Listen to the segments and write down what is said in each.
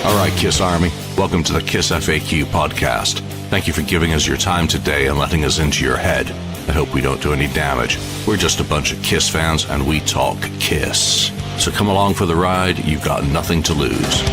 All right, Kiss Army, welcome to the KissFAQ podcast. Thank you for giving us your time today and letting us into your head. I hope we don't do any damage. We're just a bunch of Kiss fans and we talk Kiss. So come along for the ride. You've got nothing to lose.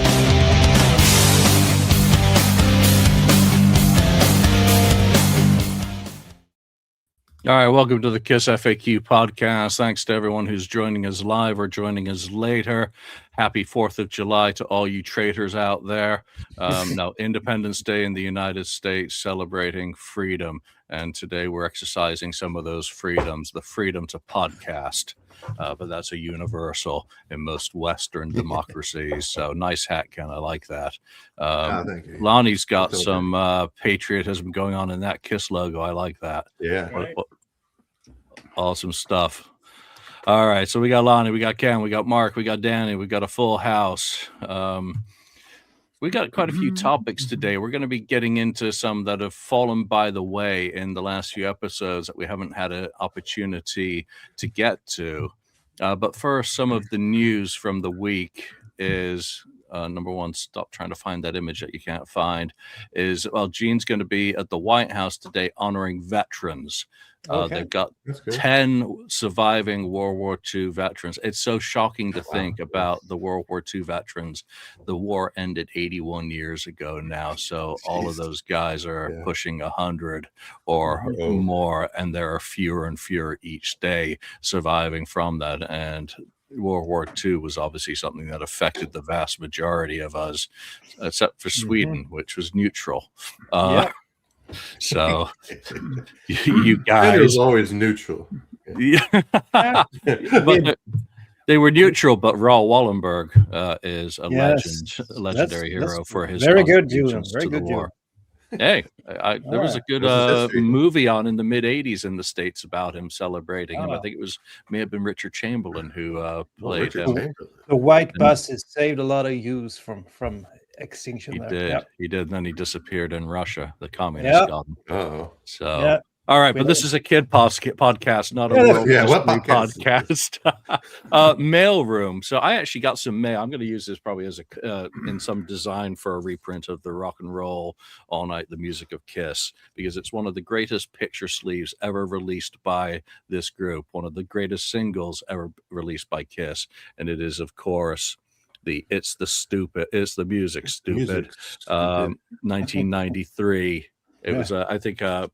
All right, welcome to the KissFAQ podcast. Thanks to everyone who's joining us live or joining us later. Happy 4th of July to all you traitors out there. Now, Independence Day in the United States, celebrating freedom. And today we're exercising some of those freedoms, the freedom to podcast. But that's a universal in most Western democracies. So nice hat, Ken. I like that. Thank you. Lonnie's got some patriotism going on in that KISS logo. I like that. Yeah. Right. Awesome stuff. All right. So we got Lonnie, we got Ken, we got Mark, we got Danny, we got a full house. We got quite a few topics today. We're going to be getting into some that have fallen by the way in the last few episodes that we haven't had an opportunity to get to. But first, some of the news from the week is, number one, stop trying to find that image that you can't find, is, well, Gene's going to be at the White House today honoring veterans. They've got 10 surviving World War II veterans. It's so shocking to think about the World War II veterans. The war ended 81 years ago now, so all of those guys are pushing 100 or more, and there are fewer and fewer each day surviving from that. And World War II was obviously something that affected the vast majority of us, except for Sweden, which was neutral. So you guys, it was always neutral. Yeah. But they were neutral, but Raoul Wallenberg is a legendary hero for his very good, Julian. Very good, war. Hey, there was a good movie on in the mid '80s in the States about him celebrating him. I think it may have been Richard Chamberlain who played him. The white bus has saved a lot of youths from extinction. He did. And then he disappeared in Russia. The communists got him. Oh, so. All right, but this is a kid podcast, not a world podcast. Mailroom. So I actually got some mail. I'm going to use this probably as in some design for a reprint of the Rock and Roll All Night, the Music of Kiss, because it's one of the greatest picture sleeves ever released by this group, one of the greatest singles ever released by Kiss, and it is, of course, It's the Music Stupid, 1993. It was, I think, an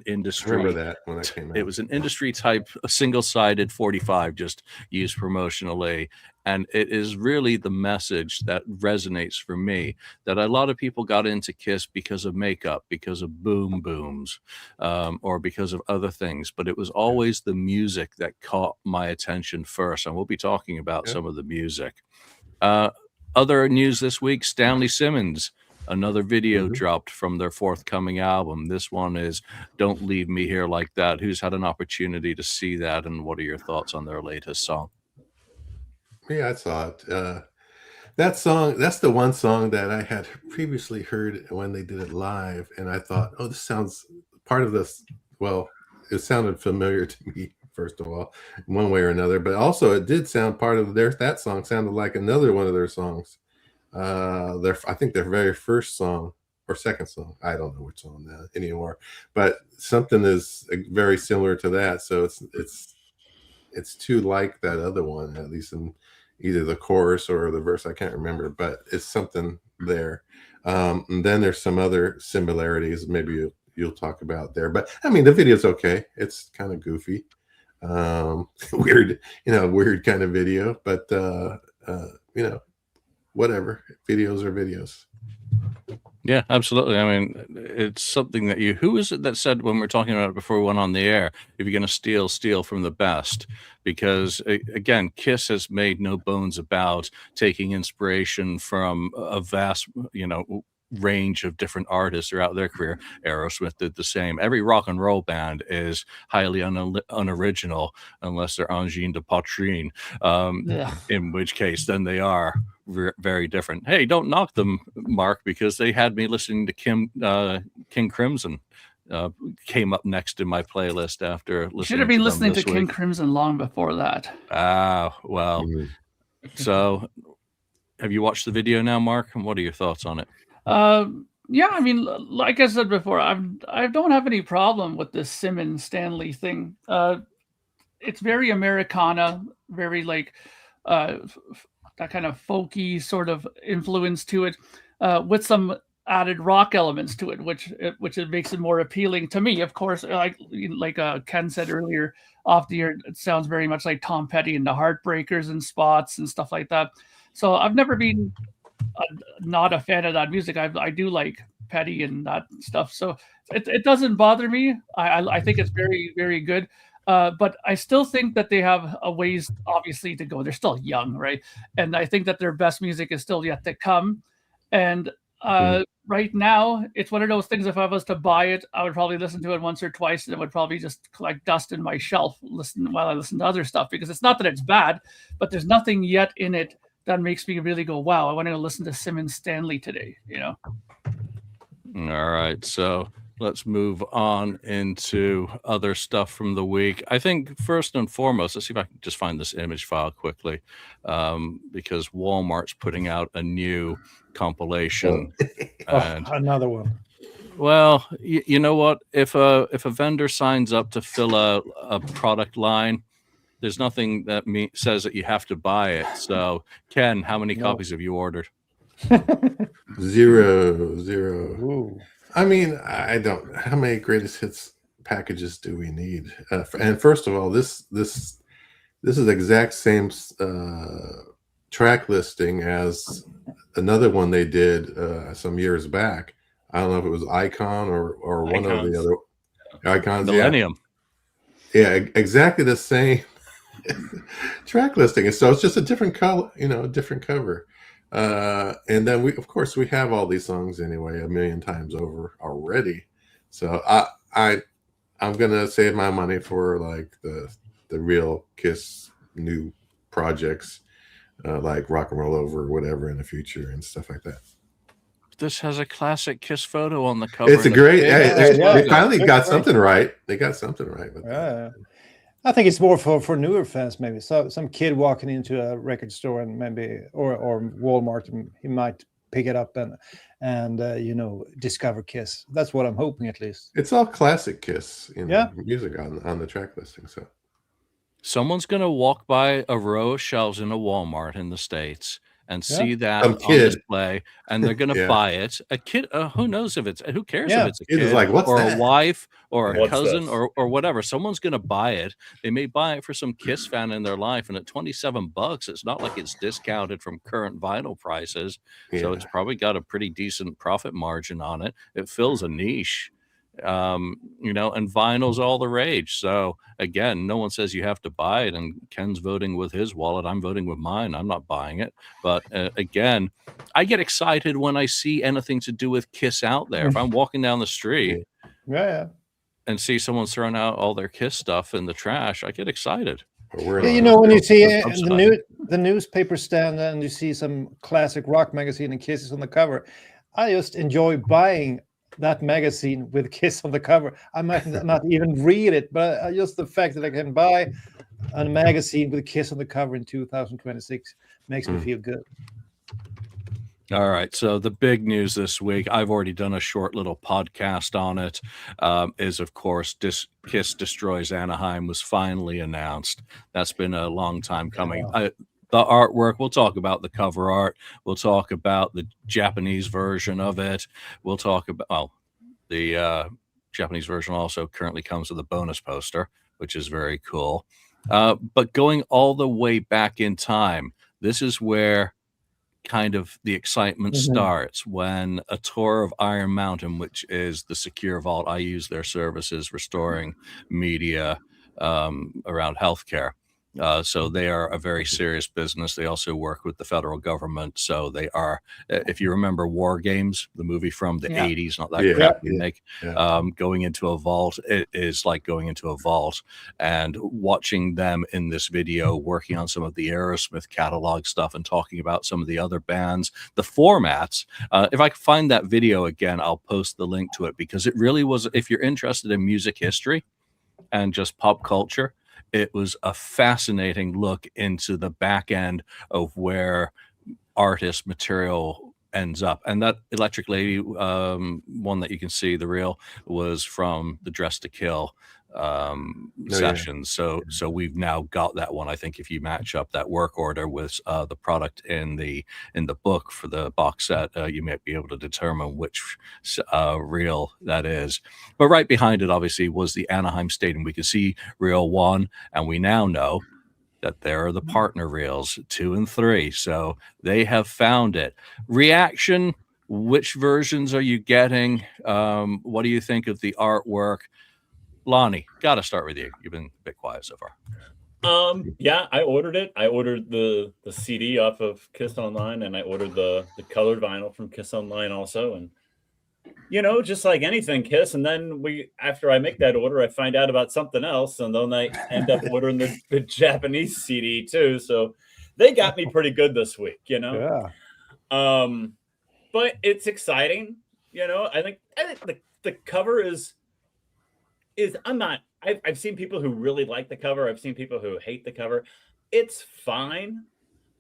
industry. I remember that when that came out. It was an industry type, a single-sided 45, just used promotionally, and it is really the message that resonates for me. That a lot of people got into Kiss because of makeup, because of boom booms, or because of other things, but it was always the music that caught my attention first. And we'll be talking about some of the music. Other news this week: Stanley Simmons. Another video dropped from their forthcoming album. This one is Don't Leave Me Here Like That. Who's had an opportunity to see that, and what are your thoughts on their latest song? Yeah, I saw it. That song, that's the one song that I had previously heard when they did it live, and I thought, oh, this sounds part of this. Well, it sounded familiar to me, first of all, one way or another, but also it did sound part of that song sounded like another one of their songs. I think their very first song or second song, I don't know which song anymore, but something is very similar to that. So it's too like that other one, at least in either the chorus or the verse. I can't remember, but it's something there. And then there's some other similarities maybe you'll talk about there, but I mean, the video's okay. It's kind of goofy, weird kind of video, but whatever. Videos are videos. Yeah, absolutely. I mean, it's something that who is it that said when we were talking about it before we went on the air, if you're going to steal from the best? Because again, Kiss has made no bones about taking inspiration from a vast, range of different artists throughout their career. Aerosmith did the same. Every rock and roll band is highly unoriginal unless they're Angine de Poitrine, in which case then they are very different. Hey, don't knock them, Mark, because they had me listening to King Crimson. Came up next in my playlist after listening. Should have been listening to week. King Crimson long before that. Well. So have you watched the video now, Mark? And what are your thoughts on it? Yeah, I mean, like I said before, I don't have any problem with this Simmons Stanley thing. It's very Americana, very like that kind of folky sort of influence to it, with some added rock elements to it, which it makes it more appealing to me. Of course, like Ken said earlier, off the air, it sounds very much like Tom Petty and the Heartbreakers and Spots and stuff like that. So I've never been not a fan of that music. I do like Petty and that stuff, so it doesn't bother me. I think it's very, very good. But I still think that they have a ways, obviously, to go. They're still young, right? And I think that their best music is still yet to come. And right now, it's one of those things. If I was to buy it, I would probably listen to it once or twice, and it would probably just collect dust in my shelf while I listen to other stuff. Because it's not that it's bad, but there's nothing yet in it that makes me really go, wow, I want to listen to Simmons Stanley today, you know? All right. So let's move on into other stuff from the week. I think first and foremost, let's see if I can just find this image file quickly, because Walmart's putting out a new compilation. And, another one. well, you know what? If a vendor signs up to fill a product line, there's nothing that says that you have to buy it. So, Ken, how many copies have you ordered? Zero. Ooh. I mean, I don't. How many greatest hits packages do we need? And first of all, this is the exact same track listing as another one they did some years back. I don't know if it was Icon or one of the other Icons. Millennium. Yeah, exactly the same track listing. And so it's just a different color, different cover. And then we have all these songs anyway, a million times over already. So I'm gonna save my money for like the real Kiss new projects, like Rock and Roll Over or whatever in the future and stuff like that. This has a classic Kiss photo on the cover. It's a great. They finally got great. something right. They got something right with that. I think it's more for newer fans, maybe. So some kid walking into a record store and maybe or Walmart, and he might pick it up and discover Kiss. That's what I'm hoping, at least. It's all classic Kiss, music on the track listing. So someone's gonna walk by a row of shelves in a Walmart in the States and see that on display, and they're going to buy it. A kid, who knows if who cares if it's a kid like, or that? A wife or a cousin or whatever. Someone's going to buy it. They may buy it for some Kiss fan in their life, and at $27, it's not like it's discounted from current vinyl prices. So it's probably got a pretty decent profit margin on it. It fills a niche. And vinyl's all the rage. So again, no one says you have to buy it, and Ken's voting with his wallet. I'm voting with mine. I'm not buying it. But again, I get excited when I see anything to do with Kiss out there. If I'm walking down the street and see someone throwing out all their Kiss stuff in the trash, I get excited. When you see the newspaper stand and you see some classic rock magazine and Kiss is on the cover, I just enjoy buying that magazine with Kiss on the cover. I might not even read it, but just the fact that I can buy a magazine with Kiss on the cover in 2026 makes me feel good. All right. So the big news this week, I've already done a short little podcast on it, is, of course, Kiss Destroys Anaheim was finally announced. That's been a long time coming. The artwork, we'll talk about the cover art. We'll talk about the Japanese version of it. We'll talk about, the Japanese version also currently comes with a bonus poster, which is very cool. But going all the way back in time, this is where kind of the excitement starts, when a tour of Iron Mountain, which is the secure vault. I use their services restoring media around healthcare. So they are a very serious business. They also work with the federal government. So they are, if you remember War Games, the movie from the 80s, not that crap remake, going into a vault, it is like going into a vault. And watching them in this video, working on some of the Aerosmith catalog stuff and talking about some of the other bands, the formats. If I can find that video again, I'll post the link to it, because it really was, if you're interested in music history and just pop culture, it was a fascinating look into the back end of where artist material ends up. And that Electric Lady one that you can see, the reel, was from the Dress to Kill sessions. Yeah. So we've now got that one. I think if you match up that work order with the product in the book for the box set, you might be able to determine which reel that is. But right behind it, obviously, was the Anaheim Stadium. We could see reel 1, and we now know that there are the partner reels 2 and 3. So they have found it. Reaction, which versions are you getting? What do you think of the artwork? Lonnie, got to start with you. You've been a bit quiet so far. Yeah, I ordered it. I ordered the CD off of Kiss Online, and I ordered the colored vinyl from Kiss Online also. And just like anything Kiss, and then after I make that order, I find out about something else, and then I end up ordering the Japanese CD too. So they got me pretty good this week, Yeah. But it's exciting, I think the cover is I've seen people who really like the cover. I've seen people who hate the cover. It's fine,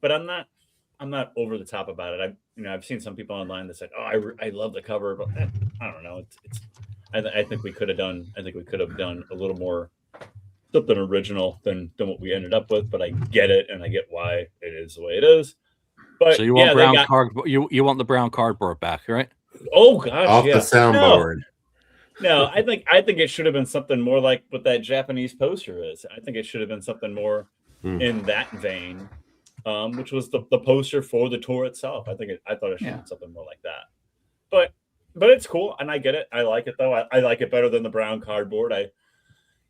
but I'm not over the top about it. I've seen some people online that said, "Oh, I love the cover," but I don't know. I think we could have done a little more something original than what we ended up with. But I get it, and I get why it is the way it is. But so you want brown cardboard? You want the brown cardboard back, right? Oh gosh, off the soundboard. No, I think it should have been something more like what that Japanese poster is. I think it should have been something more in that vein, which was the poster for the tour itself. I thought it should have been something more like that. But it's cool, and I get it. I like it though. I like it better than the brown cardboard. I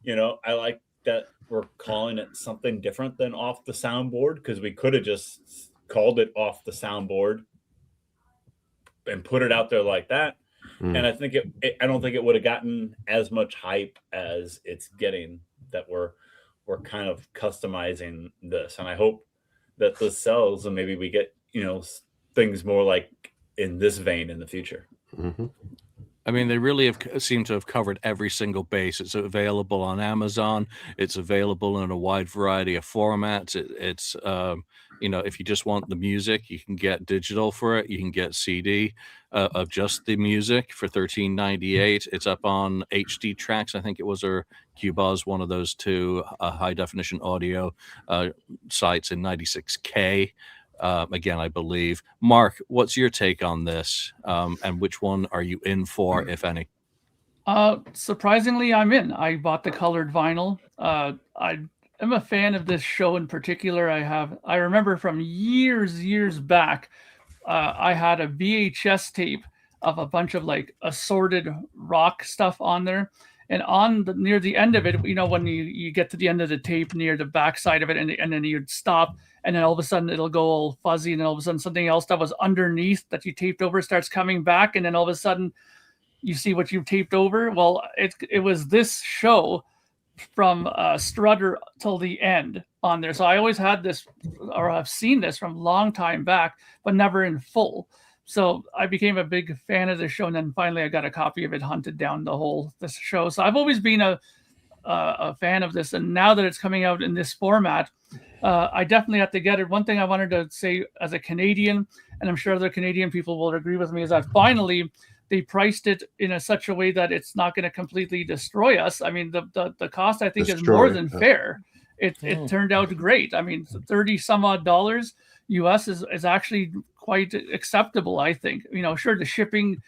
like that we're calling it something different than off the soundboard, because we could have just called it off the soundboard and put it out there like that. And I think I don't think it would have gotten as much hype as it's getting, that we're kind of customizing this. And I hope that this sells, and maybe we get, things more like in this vein in the future. Mm-hmm. I mean, they really seem to have covered every single base. It's available on Amazon. It's available in a wide variety of formats. It's if you just want the music, you can get digital for it. You can get CD of just the music for $13.98. It's up on HD Tracks, I think it was, or Qbuzz, one of those two high definition audio sites in 96K. Again, I believe. Mark, what's your take on this? And which one are you in for, if any? Surprisingly, I'm in. I bought the colored vinyl. I am a fan of this show in particular. I remember from years back, I had a VHS tape of a bunch of like assorted rock stuff on there. And near the end of it, when you get to the end of the tape, near the back side of it, and then you'd stop, and then all of a sudden it'll go all fuzzy, and then all of a sudden something else that was underneath that you taped over starts coming back, and then all of a sudden you see what you've taped over. Well, it was this show from Strutter till the end on there. So I always had this, or I've seen this from a long time back, but never in full. So I became a big fan of the show, and then finally I got a copy of it, hunted down this show. So I've always been a fan of this, and now that it's coming out in this format, I definitely have to get it. One thing I wanted to say as a Canadian, and I'm sure other Canadian people will agree with me, is that finally they priced it in such a way that it's not going to completely destroy us. I mean, the cost, I think, is more than fair. It turned out great. I mean, 30 some odd dollars US is actually quite acceptable, I think. Sure, the shipping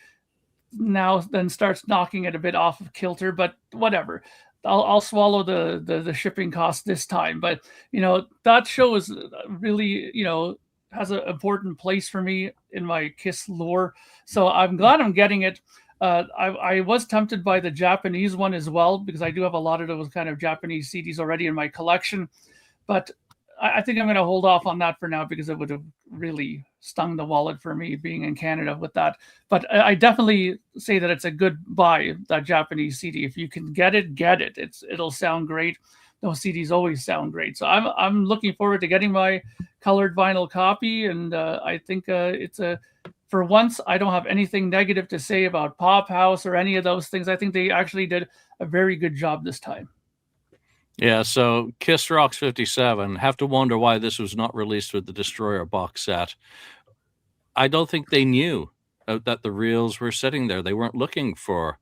now then starts knocking it a bit off of kilter, but whatever. I'll swallow the shipping cost this time. But that show is really has an important place for me in my Kiss lore. So I'm glad I'm getting it. I was tempted by the Japanese one as well, because I do have a lot of those kind of Japanese CDs already in my collection. But I think I'm going to hold off on that for now, because it would have really stung the wallet for me being in Canada with that. But I definitely say that it's a good buy, that Japanese CD. If you can get it, get it. It'll sound great. Those CDs always sound great. So I'm looking forward to getting my colored vinyl copy, and I think for once I don't have anything negative to say about Pop House or any of those things. I think they actually did a very good job this time. Yeah, so Kiss Rocks 57. Have to wonder why this was not released with the Destroyer box set. I don't think they knew that the reels were sitting there. They weren't looking for,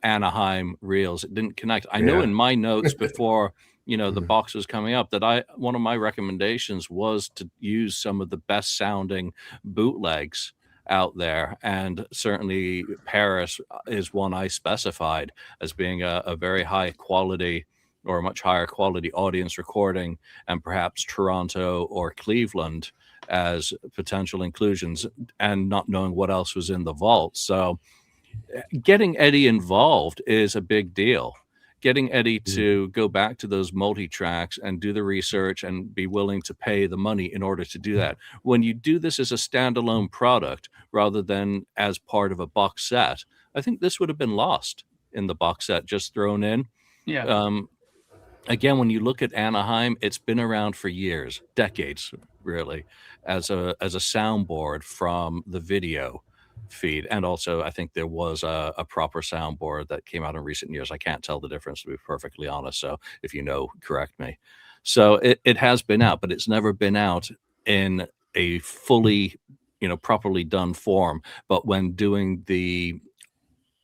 Anaheim reels. It didn't connect. I know in my notes before, the box was coming up, that one of my recommendations was to use some of the best sounding bootlegs out there. And certainly Paris is one I specified as being a very high quality or a much higher quality audience recording, and perhaps Toronto or Cleveland as potential inclusions, and not knowing what else was in the vault. So getting Eddie involved is a big deal. Getting Eddie to go back to those multi-tracks and do the research and be willing to pay the money in order to do that. When you do this as a standalone product rather than as part of a box set, I think this would have been lost in the box set, just thrown in. Yeah. Again, when you look at Anaheim, it's been around for years, decades, really, as a soundboard from the video feed. And also, I think there was a proper soundboard that came out in recent years. I can't tell the difference, to be perfectly honest. So if you know, correct me. So it has been out, but it's never been out in a fully, properly done form. But when doing the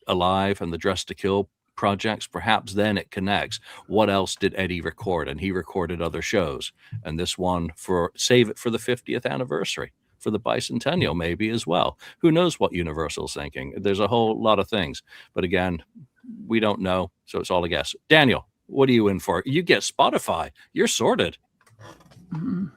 Alive and the Dress to Kill projects, perhaps then it connects. What else did Eddie record? And he recorded other shows, and this one save it for the 50th anniversary, for the bicentennial maybe as well. Who knows what Universal's thinking? There's a whole lot of things, but again, we don't know, so it's all a guess. Daniel, what are you in for? You get Spotify. You're sorted.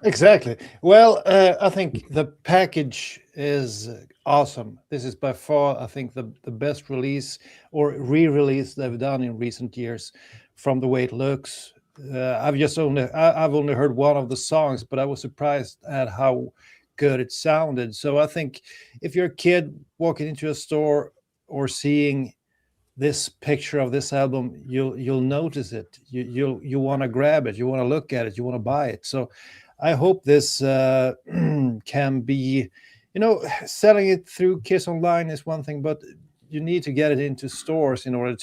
Exactly. Well, I think the package is awesome. This is by far, I think, the best release or re-release they've done in recent years, from the way it looks. I've only heard one of the songs, but I was surprised at how good it sounded. So I think if you're a kid walking into a store or seeing this picture of this album, you'll notice it. You want to grab it. You want to look at it. You want to buy it. So I hope this can be, selling it through Kiss Online is one thing, but you need to get it into stores in order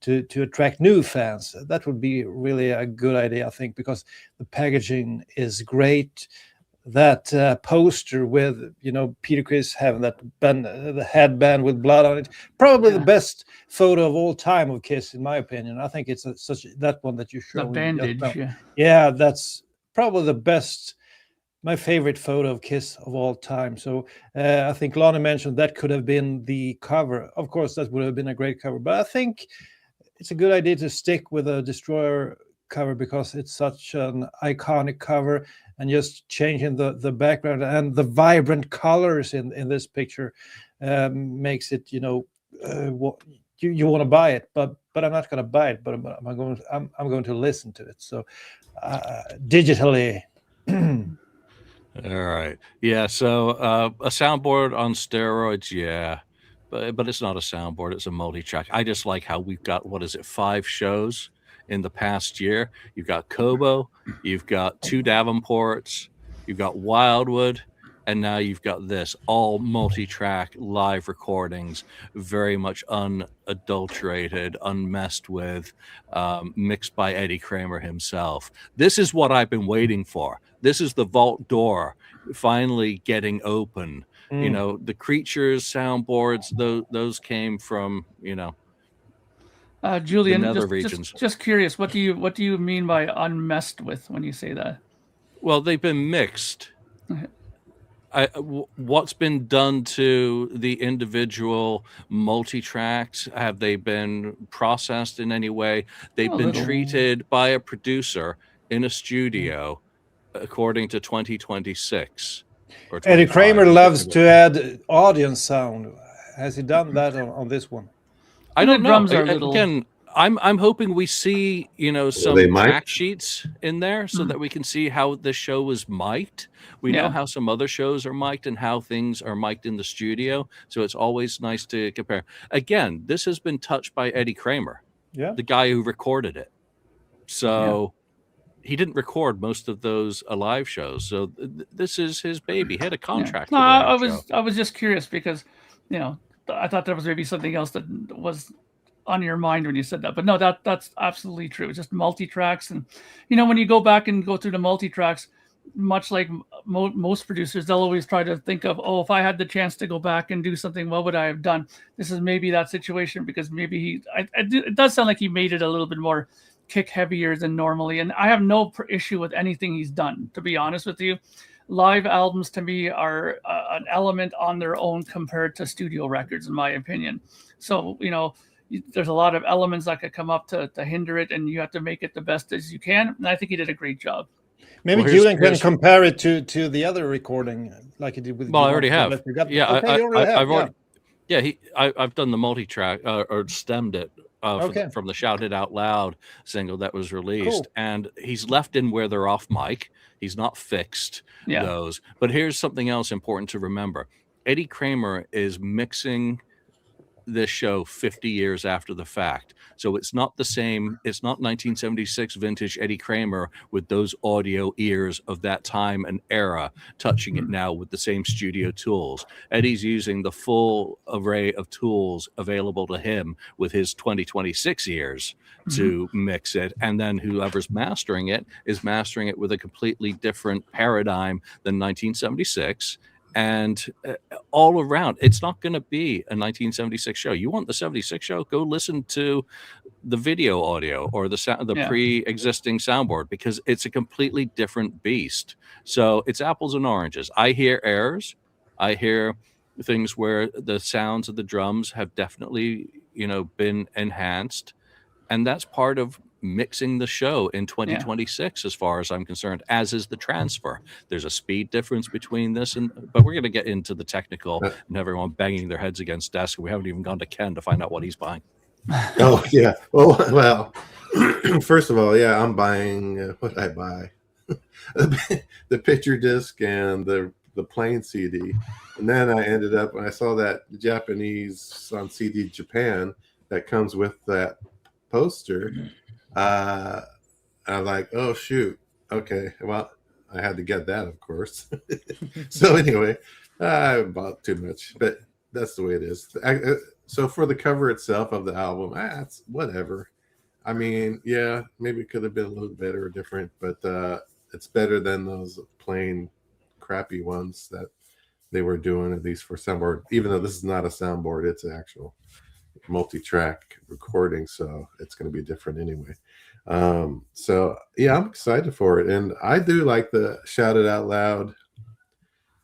to attract new fans. That would be really a good idea, I think, because the packaging is great. That poster with Peter Criss having the headband with blood on it, probably the best photo of all time of Kiss, in my opinion. I think it's that one that you showed. The bandage, yeah, that's probably the best, my favorite photo of Kiss of all time. So I think Lonnie mentioned that could have been the cover. Of course, that would have been a great cover, but I think it's a good idea to stick with a Destroyer cover because it's such an iconic cover, and just changing the background and the vibrant colors in this picture makes it, you want to buy it, but I'm not going to buy it, but I'm going to listen to it. So digitally. All right. Yeah. So a soundboard on steroids. Yeah. But it's not a soundboard. It's a multi-track. I just like how we've got, 5 shows in the past year. You've got Kobo, you've got 2 Davenports, you've got Wildwood, and now you've got this, all multi-track live recordings, very much unadulterated, unmessed with, mixed by Eddie Kramer himself. This is what I've been waiting for. This is the vault door finally getting open. The Creatures soundboards, those came from, Julian, the nether regions. Just curious, what do you mean by unmessed with when you say that? Well, they've been mixed. What's been done to the individual multi-tracks? Have they been processed in any way? They've been treated by a producer in a studio according to 2026. Eddie Kramer loves to add audience sound. Has he done that on this one? I don't know. Drums are little... Again, I'm hoping we see, some track sheets in there so that we can see how the show was mic'd. We know how some other shows are mic'd and how things are mic'd in the studio. So it's always nice to compare. Again, this has been touched by Eddie Kramer, the guy who recorded it. So he didn't record most of those Alive shows. So this is his baby. He had a contract. No, I was just curious because, I thought there was maybe something else that was on your mind when you said that, but no, that's absolutely true. It's just multi-tracks, and when you go back and go through the multi-tracks, much like most producers, they'll always try to think of, oh, if I had the chance to go back and do something, what would I have done? This is maybe that situation, because maybe it does sound like he made it a little bit more kick heavier than normally. And I have no issue with anything he's done, to be honest with you. Live albums to me are an element on their own compared to studio records, in my opinion. So, there's a lot of elements that could come up to hinder it, and you have to make it the best as you can. And I think he did a great job. Maybe Julian can compare it to the other recording, like he did with. Well, I already have. Yeah, okay, you already have. I've already. Yeah, I've done the multi-track or stemmed it from the Shout It Out Loud single that was released, and he's left in where they're off mic. He's not fixed those. But here's something else important to remember: Eddie Kramer is mixing this show 50 years after the fact. So it's not the same. It's not 1976 vintage Eddie Kramer with those audio ears of that time and era touching it now with the same studio tools. Eddie's using the full array of tools available to him with his 2026 ears to mix it. And then whoever's mastering it is mastering it with a completely different paradigm than 1976. And all around, it's not going to be a 1976 show. You want the 76 show? Go listen to the video audio or the pre-existing soundboard, because it's a completely different beast. So it's apples and oranges. I hear errors. I hear things where the sounds of the drums have definitely, been enhanced, and that's part of mixing the show in 2026 as far as I'm concerned, as is the transfer. There's a speed difference between this but we're going to get into the technical and everyone banging their heads against desk. We haven't even gone to Ken to find out what he's buying. Oh yeah, well first of all, I'm buying what I buy the picture disc and the plain CD, and then I ended up when I saw that Japanese on CD Japan that comes with that poster. I'm like, oh shoot, okay, well, I had to get that, of course. So anyway, I bought too much, but that's the way it is. So for the cover itself of the album, it's whatever. I mean, maybe it could have been a little better or different, but it's better than those plain crappy ones that they were doing, at least for soundboard, even though this is not a soundboard, it's an actual multi-track recording, so it's going to be different anyway. So I'm excited for it, and I do like the Shout It Out Loud.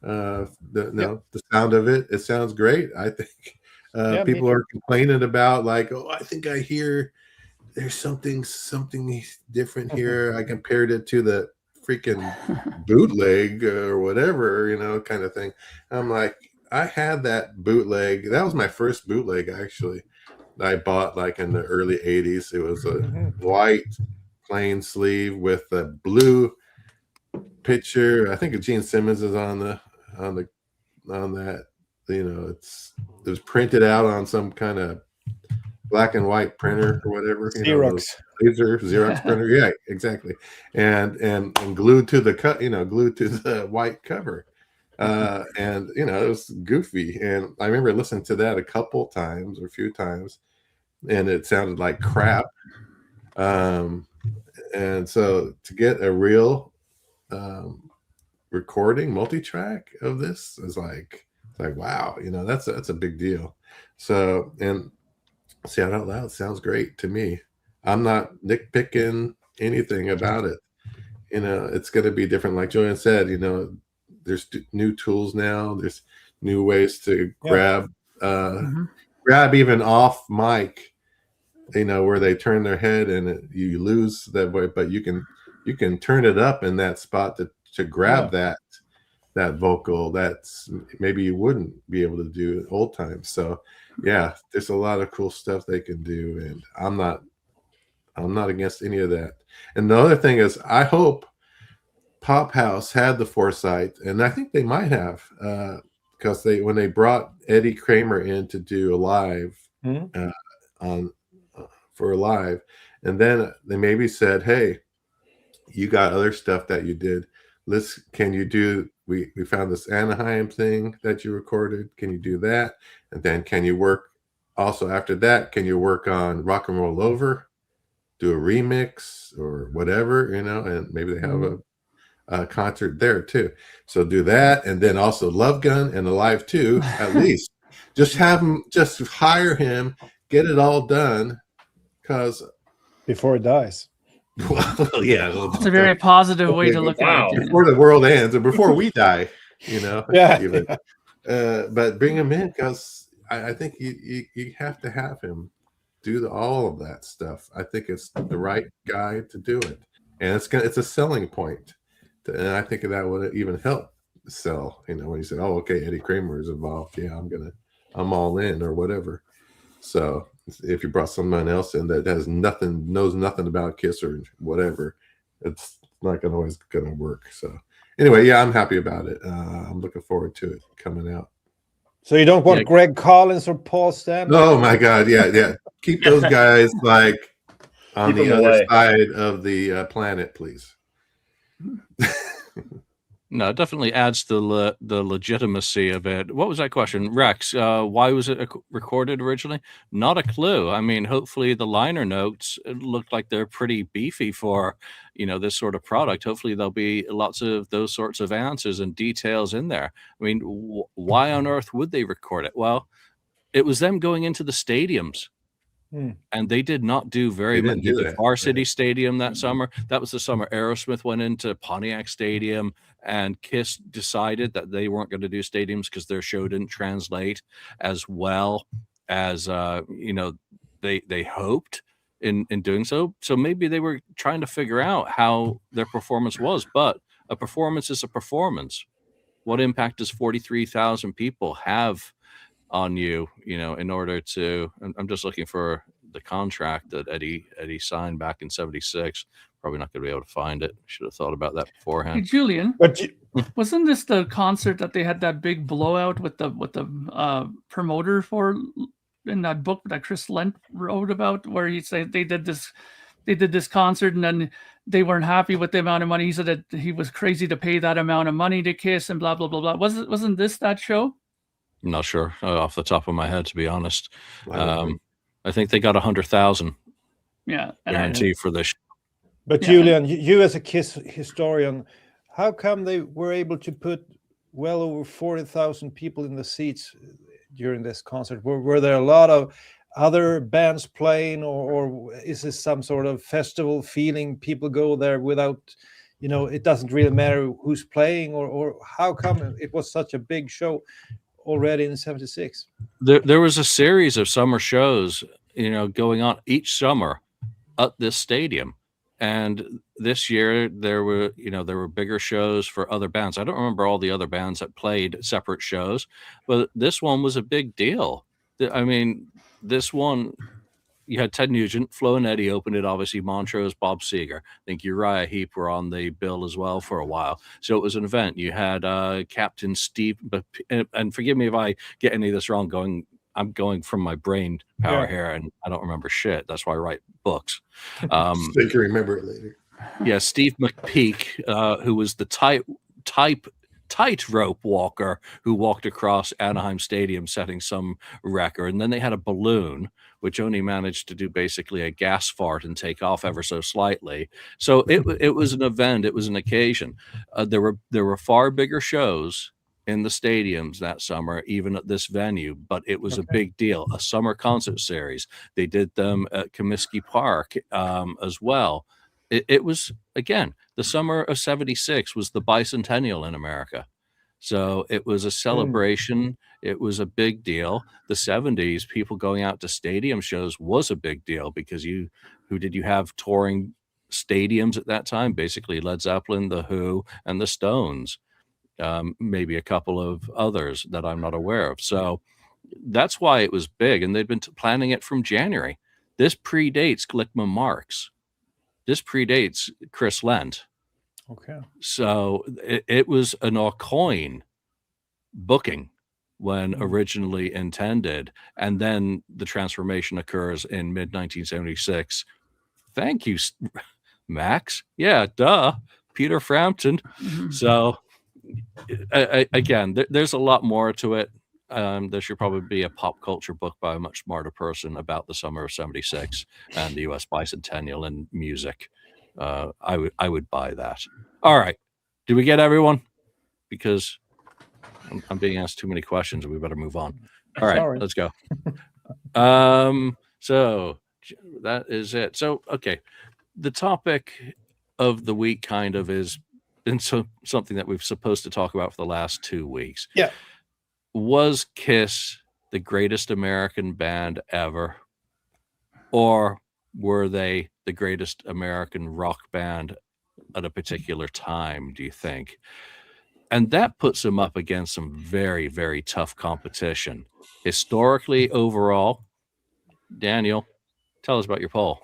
The sound of it sounds great. I think people are complaining about, like, I think I hear there's something different here. I compared it to the freaking bootleg or whatever, kind of thing. I'm like, I had that bootleg. That was my first bootleg, actually. I bought like in the early 80s. It was a white plain sleeve with a blue picture. I think Gene Simmons is on that. It was printed out on some kind of black and white printer or whatever. Xerox printer. Yeah, exactly. And glued to the glued to the white cover. And it was goofy. And I remember listening to that a few times, and it sounded like crap. And so to get a real recording multi-track of this is like wow, that's a big deal. So, and Shout Out Loud sounds great to me. I'm not nitpicking anything about it. It's going to be different, like Julian said. There's new tools now. There's new ways to grab even off mic, where they turn their head and you lose that way, but you can turn it up in that spot to grab that vocal that's maybe you wouldn't be able to do at old times. So there's a lot of cool stuff they can do, and I'm not against any of that. And the other thing is, I hope Pop House had the foresight, and I think they might have, because when they brought Eddie Kramer in to do a live for a live, and then they maybe said, hey, you got other stuff that you did. Can you do? We found this Anaheim thing that you recorded. Can you do that? And then can you work also after that? Can you work on Rock and Roll Over? Do a remix or whatever, and maybe they have concert there too. So do that, and then also Love Gun and Alive 2 at least. Just have him, just hire him, get it all done, because Before it dies. well, yeah, It's a very positive way to look at it. Daniel. before the world ends and before we die, you know. Yeah. Even. But bring him in, because I think you have to have him do all of that stuff. I think it's the right guy to do it, and it's a selling point, and I think that would even help sell. You know, when you say, "Oh, okay, Eddie Kramer is involved," yeah, I'm all in or whatever. So if you brought someone else in that knows nothing about Kiss or whatever, it's not always going to work. So anyway, yeah, I'm happy about it. I'm looking forward to it coming out. So you don't want Greg Collins or Paul Stanley? Oh my God, yeah. Keep those guys like on the other side of the planet, please. No, it definitely adds to the legitimacy of it. What was that question, Rex? Why was it recorded originally? Not a clue. I mean, hopefully the liner notes look like they're pretty beefy for, this sort of product. Hopefully there'll be lots of those sorts of answers and details in there. I mean, why on earth would they record it? Well, it was them going into the stadiums. And they did not do very much. The Varsity Stadium that summer. That was the summer Aerosmith went into Pontiac Stadium, and Kiss decided that they weren't going to do stadiums because their show didn't translate as well as they hoped in doing so. So maybe they were trying to figure out how their performance was. But a performance is a performance. What impact does 43,000 people have on you, in order to, I'm just looking for the contract that Eddie signed back in '76. Probably not going to be able to find it. Should have thought about that beforehand. Hey, Julian, wasn't this the concert that they had that big blowout with the promoter for in that book that Chris Lent wrote about, where he said they did this concert and then they weren't happy with the amount of money. He said that he was crazy to pay that amount of money to Kiss and blah blah blah blah. Wasn't this that show? I'm not sure off the top of my head, to be honest. I think they got 100,000. Yeah, guarantee for this. But Julian, you as a Kiss historian, how come they were able to put well over 40,000 people in the seats during this concert? Were there a lot of other bands playing, or is this some sort of festival feeling? People go there without, it doesn't really matter who's playing, or how come it was such a big show already in '76? There was a series of summer shows, going on each summer at this stadium. And this year there were bigger shows for other bands. I don't remember all the other bands that played separate shows, but this one was a big deal. I mean, this one, you had Ted Nugent, Flo and Eddie opened it, obviously Montrose, Bob Seger. I think Uriah Heep were on the bill as well for a while. So it was an event. You had Captain Steve, and forgive me if I get any of this wrong, I'm going from my brain power here, and I don't remember shit. That's why I write books. So you can remember it later. Yeah, Steve McPeak, who was the tightrope walker who walked across Anaheim Stadium setting some record. And then they had a balloon, which only managed to do basically a gas fart and take off ever so slightly. So it was an event. It was an occasion. There were far bigger shows in the stadiums that summer, even at this venue, but it was a big deal. A summer concert series. They did them at Comiskey Park as well. It was, again, the summer of '76 was the bicentennial in America. So it was a celebration. It was a big deal. The '70s, people going out to stadium shows was a big deal because who did you have touring stadiums at that time? Basically Led Zeppelin, The Who, and the Stones. Maybe a couple of others that I'm not aware of. So that's why it was big. And they'd been planning it from January. This predates Glickman Marx. This predates Chris Lent. Okay. So it was an Aucoin booking when originally intended. And then the transformation occurs in mid-1976. Thank you, Max. Yeah, duh. Peter Frampton. So again, there's a lot more to it. There should probably be a pop culture book by a much smarter person about the summer of '76 and the U.S. bicentennial and music. I would buy that. All right, Did we get everyone? Because I'm being asked too many questions and we better move on. All right, Sorry. let's go. So that is it. So, okay. The topic of the week kind of is been something that we've supposed to talk about for the last 2 weeks. Yeah. Was Kiss the greatest American band ever? Or were they the greatest American rock band at a particular time, do you think? And that puts them up against some very, very tough competition. Historically, overall, Daniel, tell us about your poll.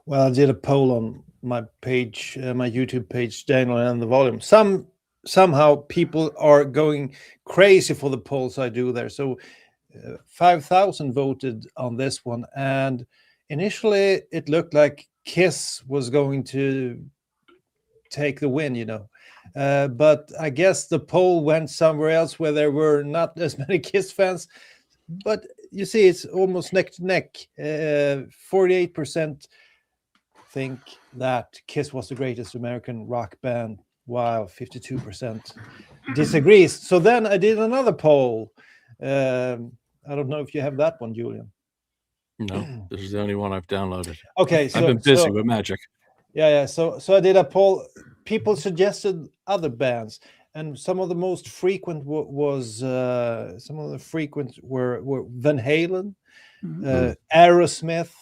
Well, I did a poll on my page, my YouTube page, Daniel and the Volume. Somehow people are going crazy for the polls I do there. So 5,000 voted on this one, and initially it looked like Kiss was going to take the win, but I guess the poll went somewhere else where there were not as many Kiss fans. But you see, it's almost neck to neck. 48% think that Kiss was the greatest American rock band, while 52% disagrees. So then I did another poll. I don't know if you have that one, Julian. No, this is the only one I've downloaded. Okay, so I've been busy with magic. Yeah. So I did a poll. People suggested other bands, and some of the most frequent were Van Halen, Aerosmith,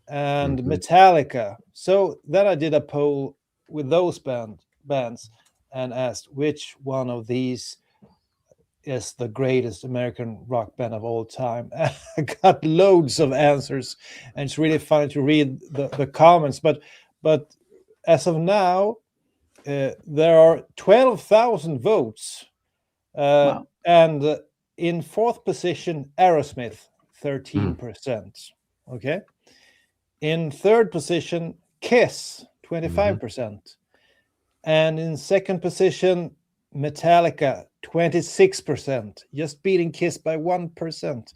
and Metallica. So then I did a poll with those bands and asked which one of these is the greatest American rock band of all time. I got loads of answers, and it's really funny to read the comments. But as of now, there are 12,000 votes, Wow. and in fourth position, Aerosmith, 13%. Okay, in third position, Kiss, 25%, and in second position, Metallica, 26%, just beating Kiss by 1%.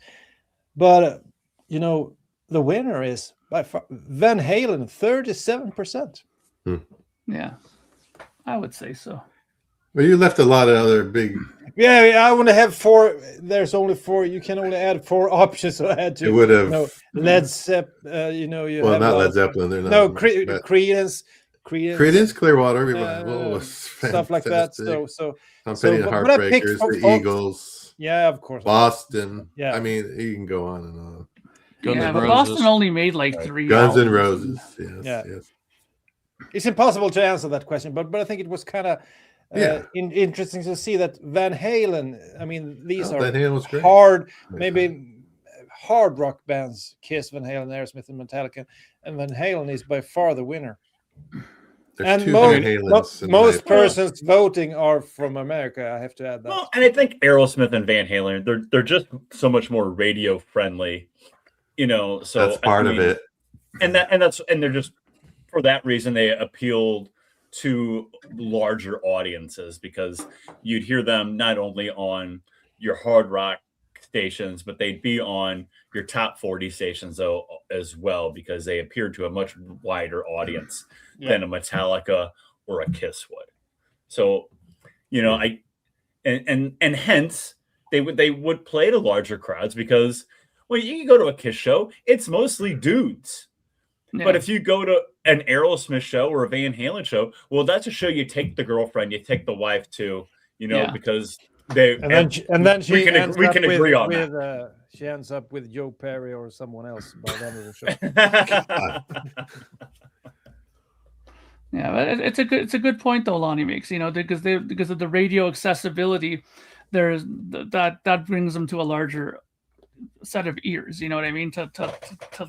But the winner is by far Van Halen, 37%. Yeah, I would say so. Well, you left a lot of other big. Yeah, I want to have 4. There's only 4. You can only add 4 options, so I had to. It would have. Led Zeppelin. You Well, have not Led Zeppelin. They're not. No, Creedence. Creedence Clearwater Revival was stuff like that. fantastic. So I'm Penny and Heartbreakers, the Eagles. Yeah, of course. Boston. Yeah. I mean, you can go on and on. But Boston only made like 3 Guns N' albums. Roses. Yes. It's impossible to answer that question, but I think it was kind of interesting to see that Van Halen. I mean, these are Van Halen was great. hard, maybe hard rock bands: Kiss, Van Halen, Aerosmith, and Metallica. And Van Halen is by far the winner. There's and most persons voting are from America. I have to add that. Well, and I think Aerosmith and Van Halen, they're just so much more radio friendly, So that's part of it, and they're just for that reason they appealed to larger audiences because you'd hear them not only on your hard rock stations, but they'd be on your top 40 stations as well because they appeared to a much wider audience than a Metallica or a Kiss would. So, and hence they would play to larger crowds because you can go to a Kiss show, it's mostly dudes. Yeah. But if you go to an Aerosmith show or a Van Halen show, well, that's a show you take the girlfriend, you take the wife to, because they and then she we can agree on that. She ends up with Joe Perry or someone else by the end of the show. Yeah, but it's a good point though Lonnie makes, because of the radio accessibility, there's that brings them to a larger set of ears, you know what I mean, to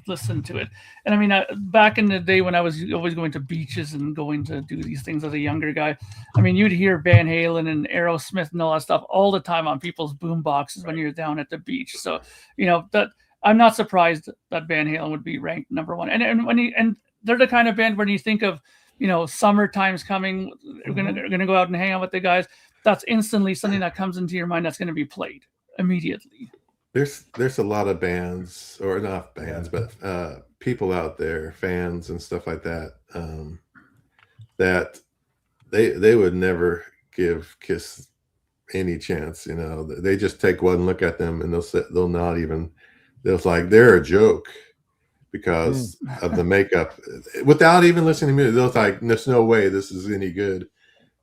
listen to it. And I mean, back in the day when I was always going to beaches and going to do these things as a younger guy, I mean, you'd hear Van Halen and Aerosmith and all that stuff all the time on people's boom boxes when you're down at the beach. So, that I'm not surprised that Van Halen would be ranked number 1. And they're the kind of band when you think of, summertime's coming, we're gonna go out and hang out with the guys. That's instantly something that comes into your mind that's going to be played immediately. There's a lot of bands, or not bands, but people out there, fans and stuff like that, that they would never give Kiss any chance. You know, they just take one look at them and they'll not even. They'll like they're a joke because of the makeup, without even listening to music. They'll like, there's no way this is any good.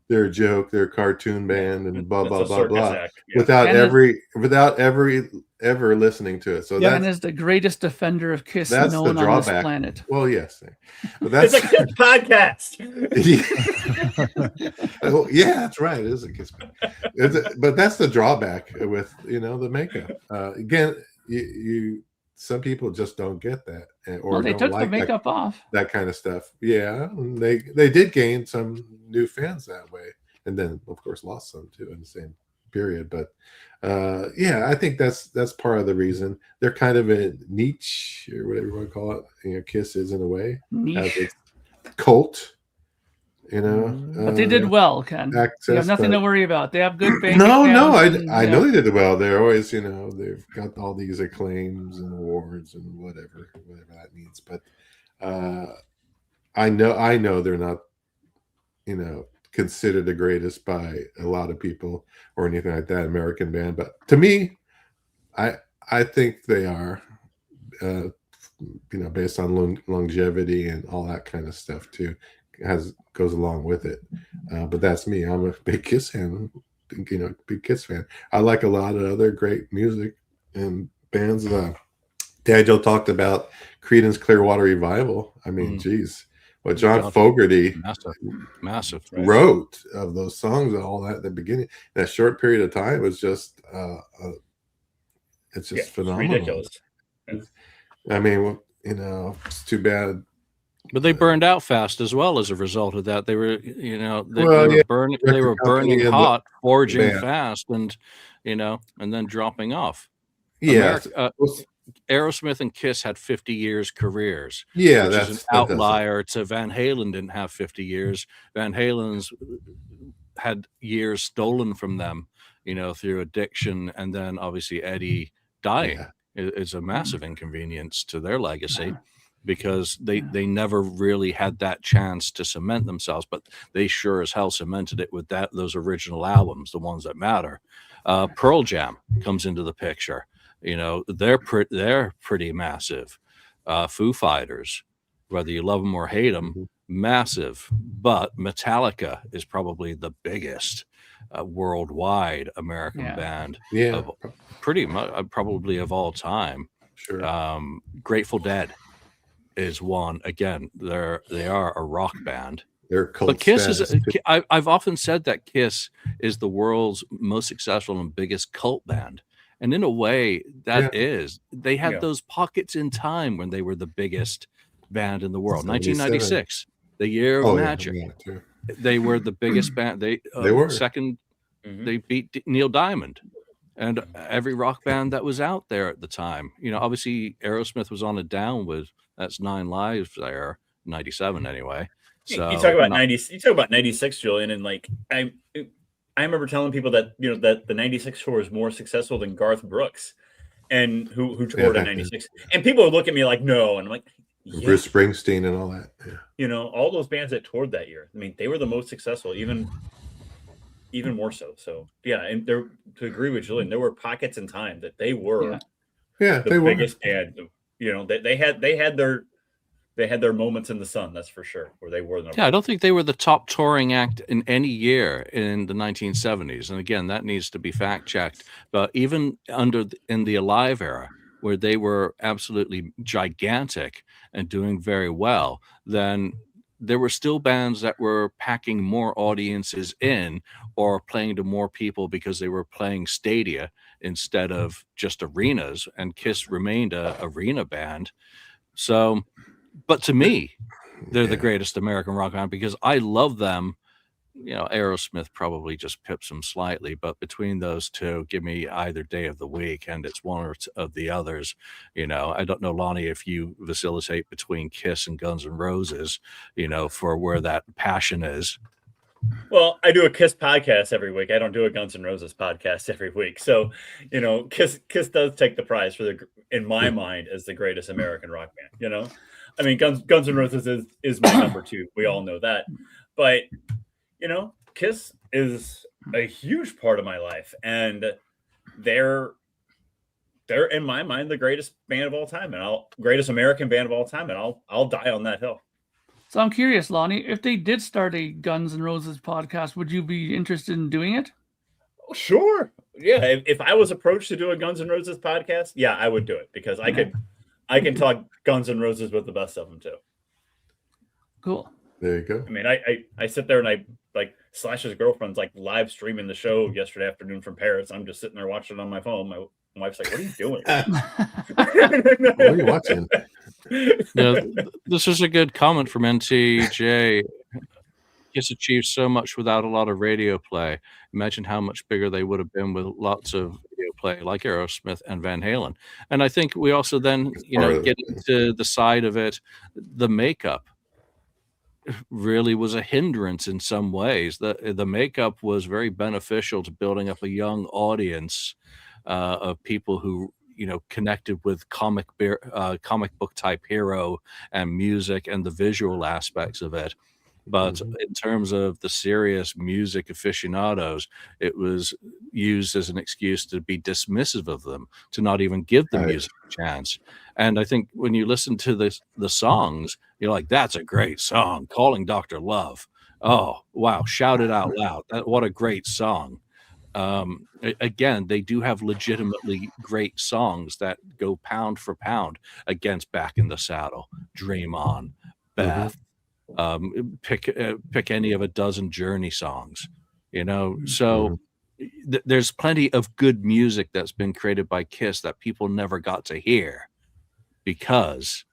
They're a joke. They're a cartoon band and blah blah blah blah. Yeah. Without ever listening to it. So Jan is the greatest defender of Kiss known on this planet. Well, yes, but that's it's a Kiss podcast. Yeah, that's right. It is a Kiss podcast. But that's the drawback with the makeup. Again, you some people just don't get that, or they took the makeup off. That kind of stuff. Yeah, they did gain some new fans that way, and then of course lost some too in the same period. But yeah, I think that's part of the reason they're kind of a niche or whatever you want to call it. Kiss is in a way as a cult. But they did well, Ken. You have nothing to worry about. They have good bank No, accounts. I know they did well. They're always, they've got all these acclaims and awards and whatever that means. But I know they're not, considered the greatest by a lot of people or anything like that, American band. But to me, I think they are, based on longevity and all that kind of stuff too. Goes along with it, but that's me. I'm a big Kiss fan, big Kiss fan. I like a lot of other great music and bands. Daniel talked about Creedence Clearwater Revival. I mean, geez, what John Fogerty massive wrote of those songs and all that at the beginning, that short period of time was just it's just phenomenal. Ridiculous. I mean, it's too bad. But they burned out fast as well as a result of that. They were, they were burning hot, forging fast, and and then dropping off. Yeah, Aerosmith and Kiss had 50 years careers. Yeah, which is an outlier to Van Halen. Didn't have 50 years. Van Halen's had years stolen from them, through addiction, and then obviously Eddie dying is a massive inconvenience to their legacy. Because they never really had that chance to cement themselves, but they sure as hell cemented it with those original albums, the ones that matter. Pearl Jam comes into the picture. They're pretty massive. Foo Fighters, whether you love them or hate them, massive. But Metallica is probably the biggest worldwide American band. Yeah, pretty much probably of all time. Sure. Grateful Dead is one. Again, they are a rock band. They're cult. But Kiss I've often said that Kiss is the world's most successful and biggest cult band, and in a way that is. They had those pockets in time when they were the biggest band in the world. 1996, the year of Magic. They were the biggest band. They were second. They beat Neil Diamond and every rock band that was out there at the time. Obviously Aerosmith was on a down with That's 9 Lives there, 97 anyway. So you talk about 90. You talk about 96, Julian, and like I remember telling people that that the 96 tour is more successful than Garth Brooks, and who toured in 96. And people would look at me like, no, and I'm like, Bruce Springsteen and all that. Yeah. All those bands that toured that year. I mean, they were the most successful, even more so. So yeah, and to agree with Julian, there were pockets in time that they were the biggest band. They had their moments in the sun, that's for sure, where they were. I don't think they were the top touring act in any year in the 1970s. And again, that needs to be fact checked. But even in the Alive era, where they were absolutely gigantic and doing very well, then there were still bands that were packing more audiences in or playing to more people because they were playing stadia instead of just arenas, and Kiss remained a arena band. So, but to me, they're the greatest American rock band because I love them. Aerosmith probably just pips them slightly, but between those two, give me either day of the week, and it's one or of the others. I don't know, Lonnie, if you facilitate between Kiss and Guns N' Roses, for where that passion is. Well, I do a Kiss podcast every week. I don't do a Guns N' Roses podcast every week. So, Kiss does take the prize in my mind, as the greatest American rock band. I mean, Guns N' Roses is my number 2. We all know that. But, Kiss is a huge part of my life, and they're in my mind the greatest band of all time, and greatest American band of all time, and I'll die on that hill. So I'm curious, Lonnie, if they did start a Guns N' Roses podcast, would you be interested in doing it? Sure. Yeah. If I was approached to do a Guns N' Roses podcast, yeah, I would do it, because I can talk Guns N' Roses with the best of them too. Cool. There you go. I mean, I sit there and I like Slash's girlfriend's like live streaming the show yesterday afternoon from Paris. I'm just sitting there watching it on my phone. My wife's like, "What are you doing? What are you watching?" Yeah, this is a good comment from NTJ. Kiss achieved so much without a lot of radio play. Imagine how much bigger they would have been with lots of radio play, like Aerosmith and Van Halen. And I think we also then, get into the side of it. The makeup really was a hindrance in some ways. The makeup was very beneficial to building up a young audience of people who connected with comic book type hero and music and the visual aspects of it. But in terms of the serious music aficionados, it was used as an excuse to be dismissive of them, to not even give the music a chance. And I think when you listen to the songs, you're like, that's a great song, Calling Dr. Love. Oh, wow, shout it out loud. What a great song. Again, they do have legitimately great songs that go pound for pound against Back in the Saddle, Dream On, Beth. Pick any of a dozen Journey songs, so there's plenty of good music that's been created by Kiss that people never got to hear because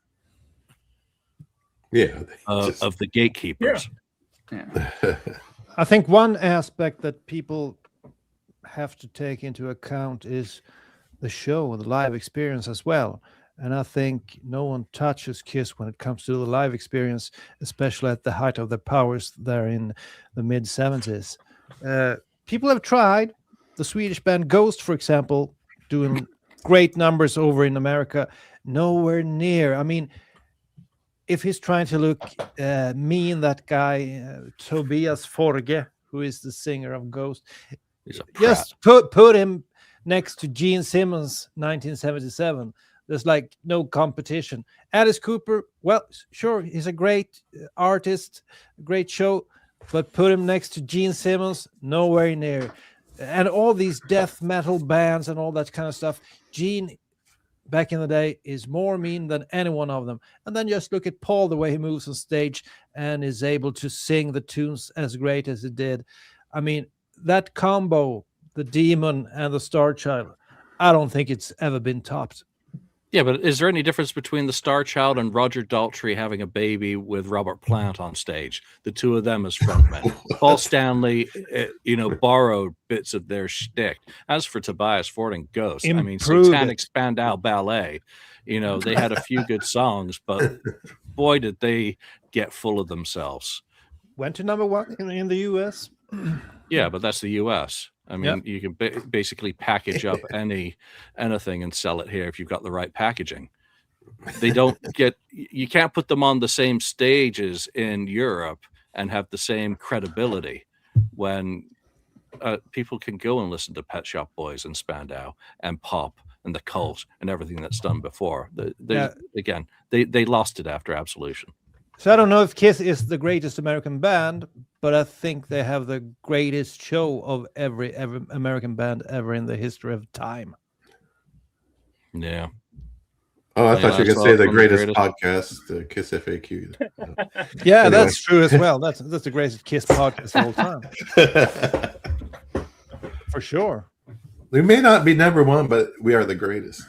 of the gatekeepers. Yeah. I think one aspect that people have to take into account is the show, the live experience as well. And I think no one touches Kiss when it comes to the live experience, especially at the height of their powers there in the mid-70s. People have tried. The Swedish band Ghost, for example, doing great numbers over in America. Nowhere near. I mean, if he's trying to look mean, that guy, Tobias Forge, who is the singer of Ghost, just put him next to Gene Simmons, 1977. There's like no competition. Alice Cooper, well, sure, he's a great artist, great show, but put him next to Gene Simmons, nowhere near. And all these death metal bands and all that kind of stuff, Gene, back in the day, is more mean than any one of them. And then just look at Paul, the way he moves on stage and is able to sing the tunes as great as he did. I mean, that combo, the Demon and the Star Child, I don't think it's ever been topped. Yeah, but is there any difference between the Star Child and Roger Daltrey having a baby with Robert Plant on stage? The two of them as frontmen. Paul Stanley, borrowed bits of their shtick. As for Tobias Forge and Ghost, Satanic Spandau Ballet, they had a few good songs, but boy, did they get full of themselves. Went to number one in the U.S. Yeah, but that's the U.S. I mean, You can basically package up anything and sell it here if you've got the right packaging. You can't put them on the same stages in Europe and have the same credibility when people can go and listen to Pet Shop Boys and Spandau and Pop and The Cult and everything that's done before. They lost it after Absolution. So I don't know if Kiss is the greatest American band, but I think they have the greatest show of every American band ever in the history of time. Yeah. Oh, I thought you were going to say the greatest podcast, the KissFAQ. Yeah, anyway. That's true as well. That's the greatest Kiss podcast of all time. For sure. We may not be number one, but we are the greatest.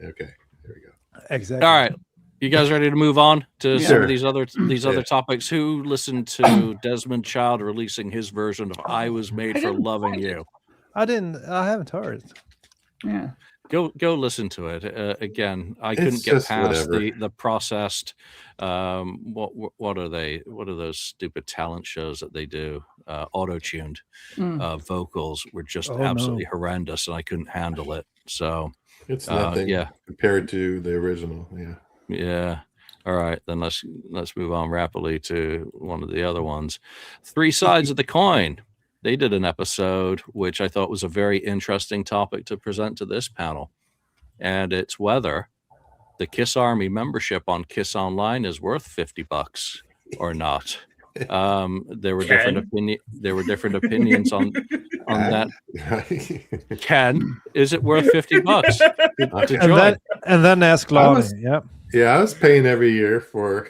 Okay, there we go. Exactly. All right. You guys ready to move on to some of these other topics? Who listened to Desmond Child releasing his version of "I Was Made for Loving You"? I haven't heard it. Yeah. Go listen to it. Again, I couldn't get past the processed. What are they? What are those stupid talent shows that they do? Auto-tuned vocals were just absolutely horrendous, and I couldn't handle it. So it's nothing compared to the original. Yeah. Yeah. All right, then let's move on rapidly to one of the other ones. Three Sides of the Coin. They did an episode which I thought was a very interesting topic to present to this panel, and it's whether the Kiss Army membership on Kiss Online is worth $50 or not. There were different opinions on that. Ken, is it worth $50 to join? And then ask Lonnie. Yeah, I was paying every year for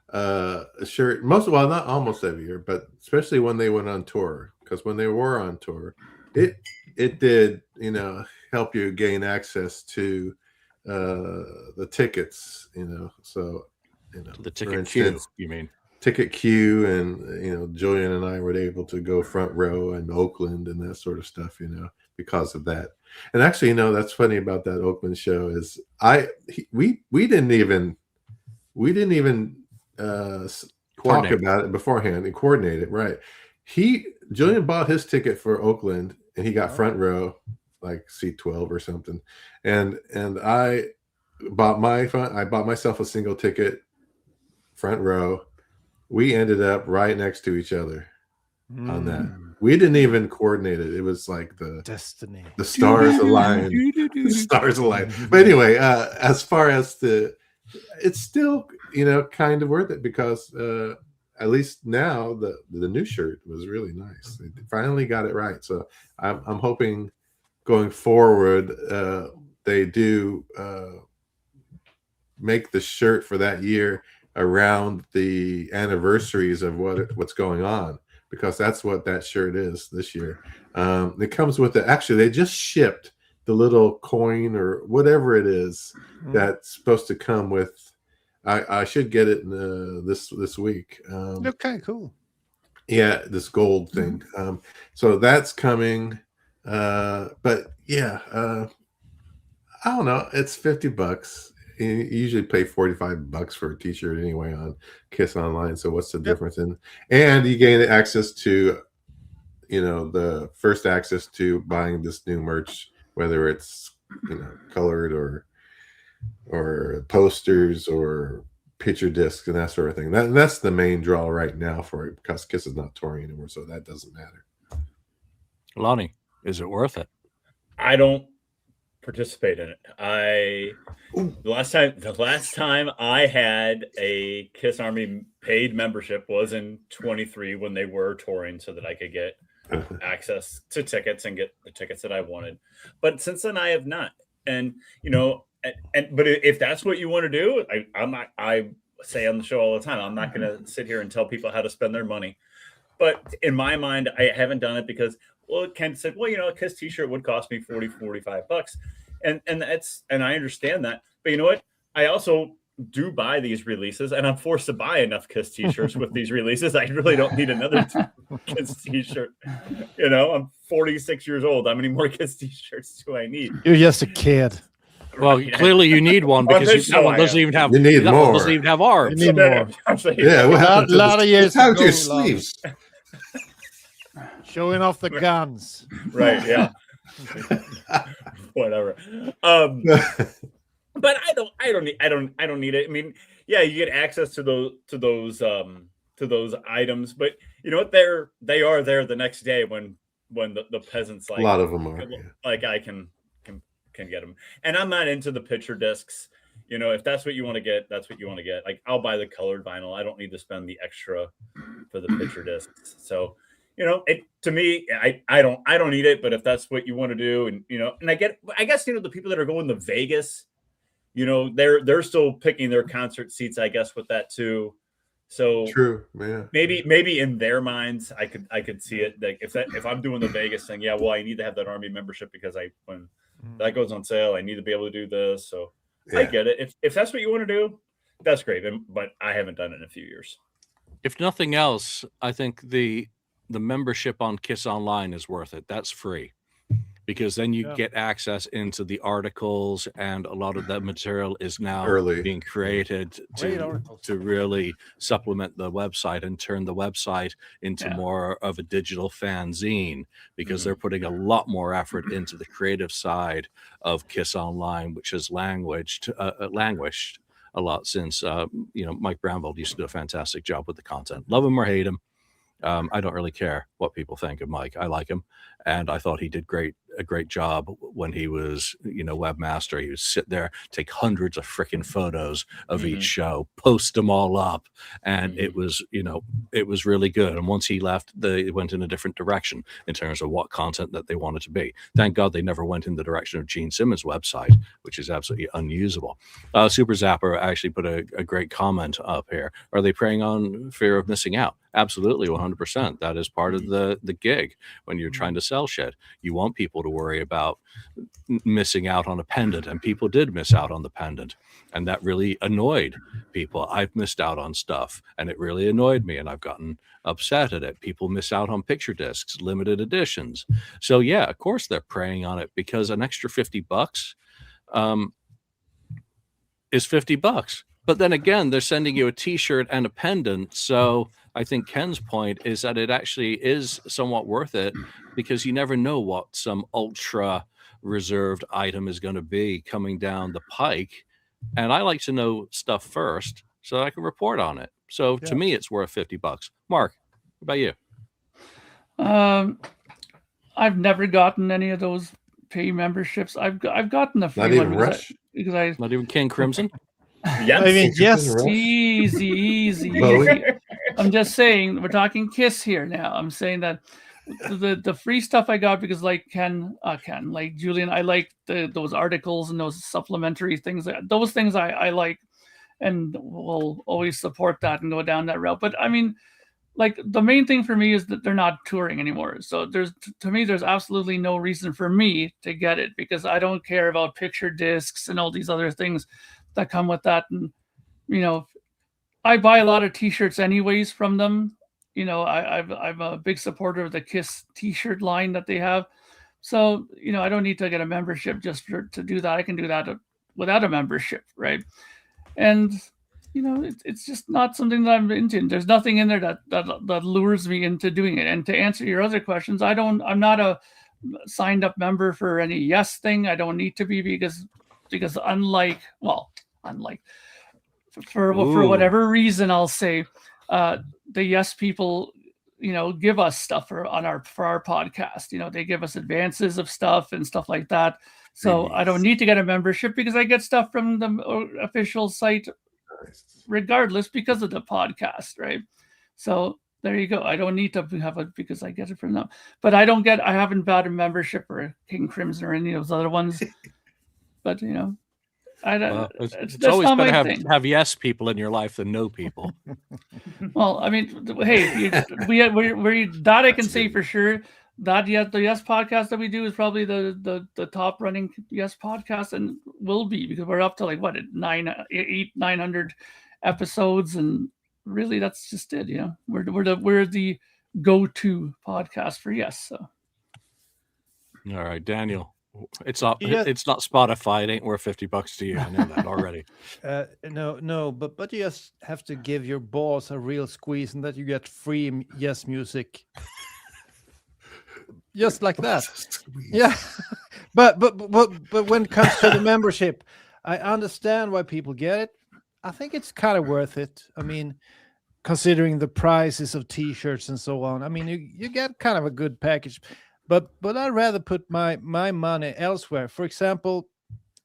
a shirt. Not almost every year, but especially when they went on tour. Because when they were on tour, it did, help you gain access to the tickets, So, the ticket queue, you mean? Ticket queue, and Julian and I were able to go front row in Oakland and that sort of stuff, because of that. And actually, that's funny about that Oakland show is we didn't even talk about it beforehand and coordinate it, right? Julian bought his ticket for Oakland and he got front row, like seat 12 or something, and I bought myself a single ticket, front row. We ended up right next to each other on that. We didn't even coordinate it. It was like the destiny, the stars aligned. The stars aligned. But anyway, as far as it's still kind of worth it because at least now the new shirt was really nice. They finally got it right. So I'm hoping going forward they do make the shirt for that year around the anniversaries of what's going on, because that's what that shirt is this year. It comes with it. Actually, they just shipped the little coin or whatever it is that's supposed to come with. I should get it this week. Okay, cool. Yeah, this gold thing. So that's coming. But yeah, I don't know. It's $50. You usually pay $45 for a t-shirt anyway on Kiss Online. So what's the difference? And you gain access to, the first access to buying this new merch, whether it's, colored or posters or picture discs and that sort of thing. That's the main draw right now for it, because Kiss is not touring anymore. So that doesn't matter. Lonnie, is it worth it? I don't participate in it. The last time I had a Kiss Army paid membership was in 23 when they were touring, so that I could get access to tickets and get the tickets that I wanted. But since then I have not. And but if that's what you want to do, I say on the show all the time, I'm not going to sit here and tell people how to spend their money. But in my mind, I haven't done it because, Ken said, a Kiss t-shirt would cost me $45. And I understand that. But you know what? I also do buy these releases, and I'm forced to buy enough Kiss t-shirts with these releases. I really don't need another Kiss t-shirt. I'm 46 years old. How many more Kiss t-shirts do I need? You're just a kid. Well, clearly you need one because that one doesn't even have. You need more. Doesn't even have arms. You need more. Yeah, a lot of years how your ago, sleeves. Showing off the guns. Right, yeah. Whatever. But I don't need it. I mean, yeah, you get access to those items, but you know what? They are there the next day when the peasants, like, a lot of them are, like, I can get them. And I'm not into the picture discs. If that's what you want to get, that's what you want to get. Like, I'll buy the colored vinyl. I don't need to spend the extra for the picture discs. So, to me, I don't need it. But if that's what you want to do, and I guess the people that are going to Vegas, they're still picking their concert seats, I guess, with that too. So true, man. Maybe in their minds, I could see it. Like, if I'm doing the Vegas thing, yeah, well, I need to have that Army membership because when that goes on sale, I need to be able to do this. So yeah. I get it. If that's what you want to do, that's great. But I haven't done it in a few years. If nothing else, I think the membership on Kiss Online is worth it. That's free, because then you get access into the articles, and a lot of that material is now being created to really supplement the website and turn the website into more of a digital fanzine, because they're putting a lot more effort into the creative side of Kiss Online, which has languished a lot since Mike Brownvold used to do a fantastic job with the content. Love him or hate him, I don't really care what people think of Mike. I like him, and I thought he did a great job when he was, webmaster. He would sit there, take hundreds of freaking photos of each show, post them all up, and it was really good. And once he left, they went in a different direction in terms of what content that they wanted to be. Thank God they never went in the direction of Gene Simmons' website, which is absolutely unusable. Super Zapper actually put a great comment up here. Are they preying on fear of missing out? Absolutely, 100%. That is part of the gig when you're trying to sell shit. You want people to worry about missing out on a pendant, and people did miss out on the pendant, and that really annoyed people. I've missed out on stuff, and it really annoyed me, and I've gotten upset at it. People miss out on picture discs, limited editions. So yeah, of course they're preying on it, because an extra $50 is $50. But then again, they're sending you a t-shirt and a pendant. So I think Ken's point is that it actually is somewhat worth it, because you never know what some ultra reserved item is going to be coming down the pike. And I like to know stuff first so that I can report on it. So to me, it's worth $50. Mark, what about you? I've never gotten any of those pay memberships. I've gotten the free one because I not even King Crimson. Yes. I mean, yes. Easy. I'm just saying, we're talking Kiss here now. I'm saying that the free stuff I got because, like like Julian, I like those articles and those supplementary things. Those things I like, and will always support that and go down that route. But I mean, like, the main thing for me is that they're not touring anymore. So there's absolutely no reason for me to get it, because I don't care about picture discs and all these other things that come with that. And I buy a lot of t-shirts anyways from them. I'm a big supporter of the Kiss t-shirt line that they have. So I don't need to get a membership just to do that. I can do that without a membership, right? And it's just not something that I'm into. There's nothing in there that lures me into doing it. And to answer your other questions, I'm not a signed up member for any Yes thing. I don't need to be, because unlike for whatever reason, I'll say, the Yes people, give us stuff for our podcast. They give us advances of stuff and stuff like that. So I don't need to get a membership, because I get stuff from the official site regardless, because of the podcast, right? So there you go. I don't need to have it because I get it from them. But I haven't bought a membership for King Crimson or any of those other ones. But I don't. Well, it's always better to have yes people in your life than no people. Well, I mean, hey, we that I can say for sure. That the Yes podcast that we do is probably the top running Yes podcast, and will be, because we're up to like 900 episodes, and really that's just it. We're the go-to podcast for Yes. So, all right, Daniel. It's not Spotify. It ain't worth $50 to you. I know that already. No, but you just have to give your boss a real squeeze, and that you get free Yes music. Just like that. Yeah. but when it comes to the membership, I understand why people get it. I think it's kind of worth it. I mean, considering the prices of t-shirts and so on. I mean, you get kind of a good package. But I'd rather put my money elsewhere. For example,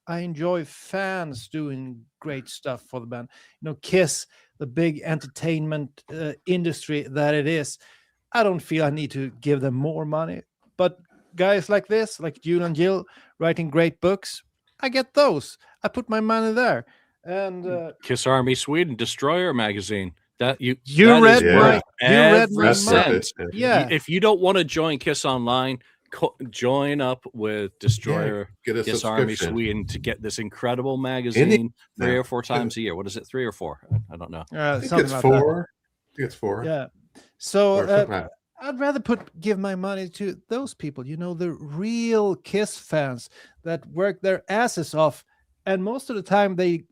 I enjoy fans doing great stuff for the band. Kiss, the big entertainment industry that it is. I don't feel I need to give them more money. But guys like this, like June and Jill, writing great books, I get those. I put my money there. And Kiss Army Sweden Destroyer magazine. You read my cent. Yeah. If you don't want to join Kiss Online, join up with Destroyer, Kiss Army Sweden, to get this incredible magazine 3 or 4 times a year. What is it, 3 or 4? I don't know. I think it's 4. I think it's 4. Yeah. So I'd rather give my money to those people, the real Kiss fans that work their asses off, and most of the time they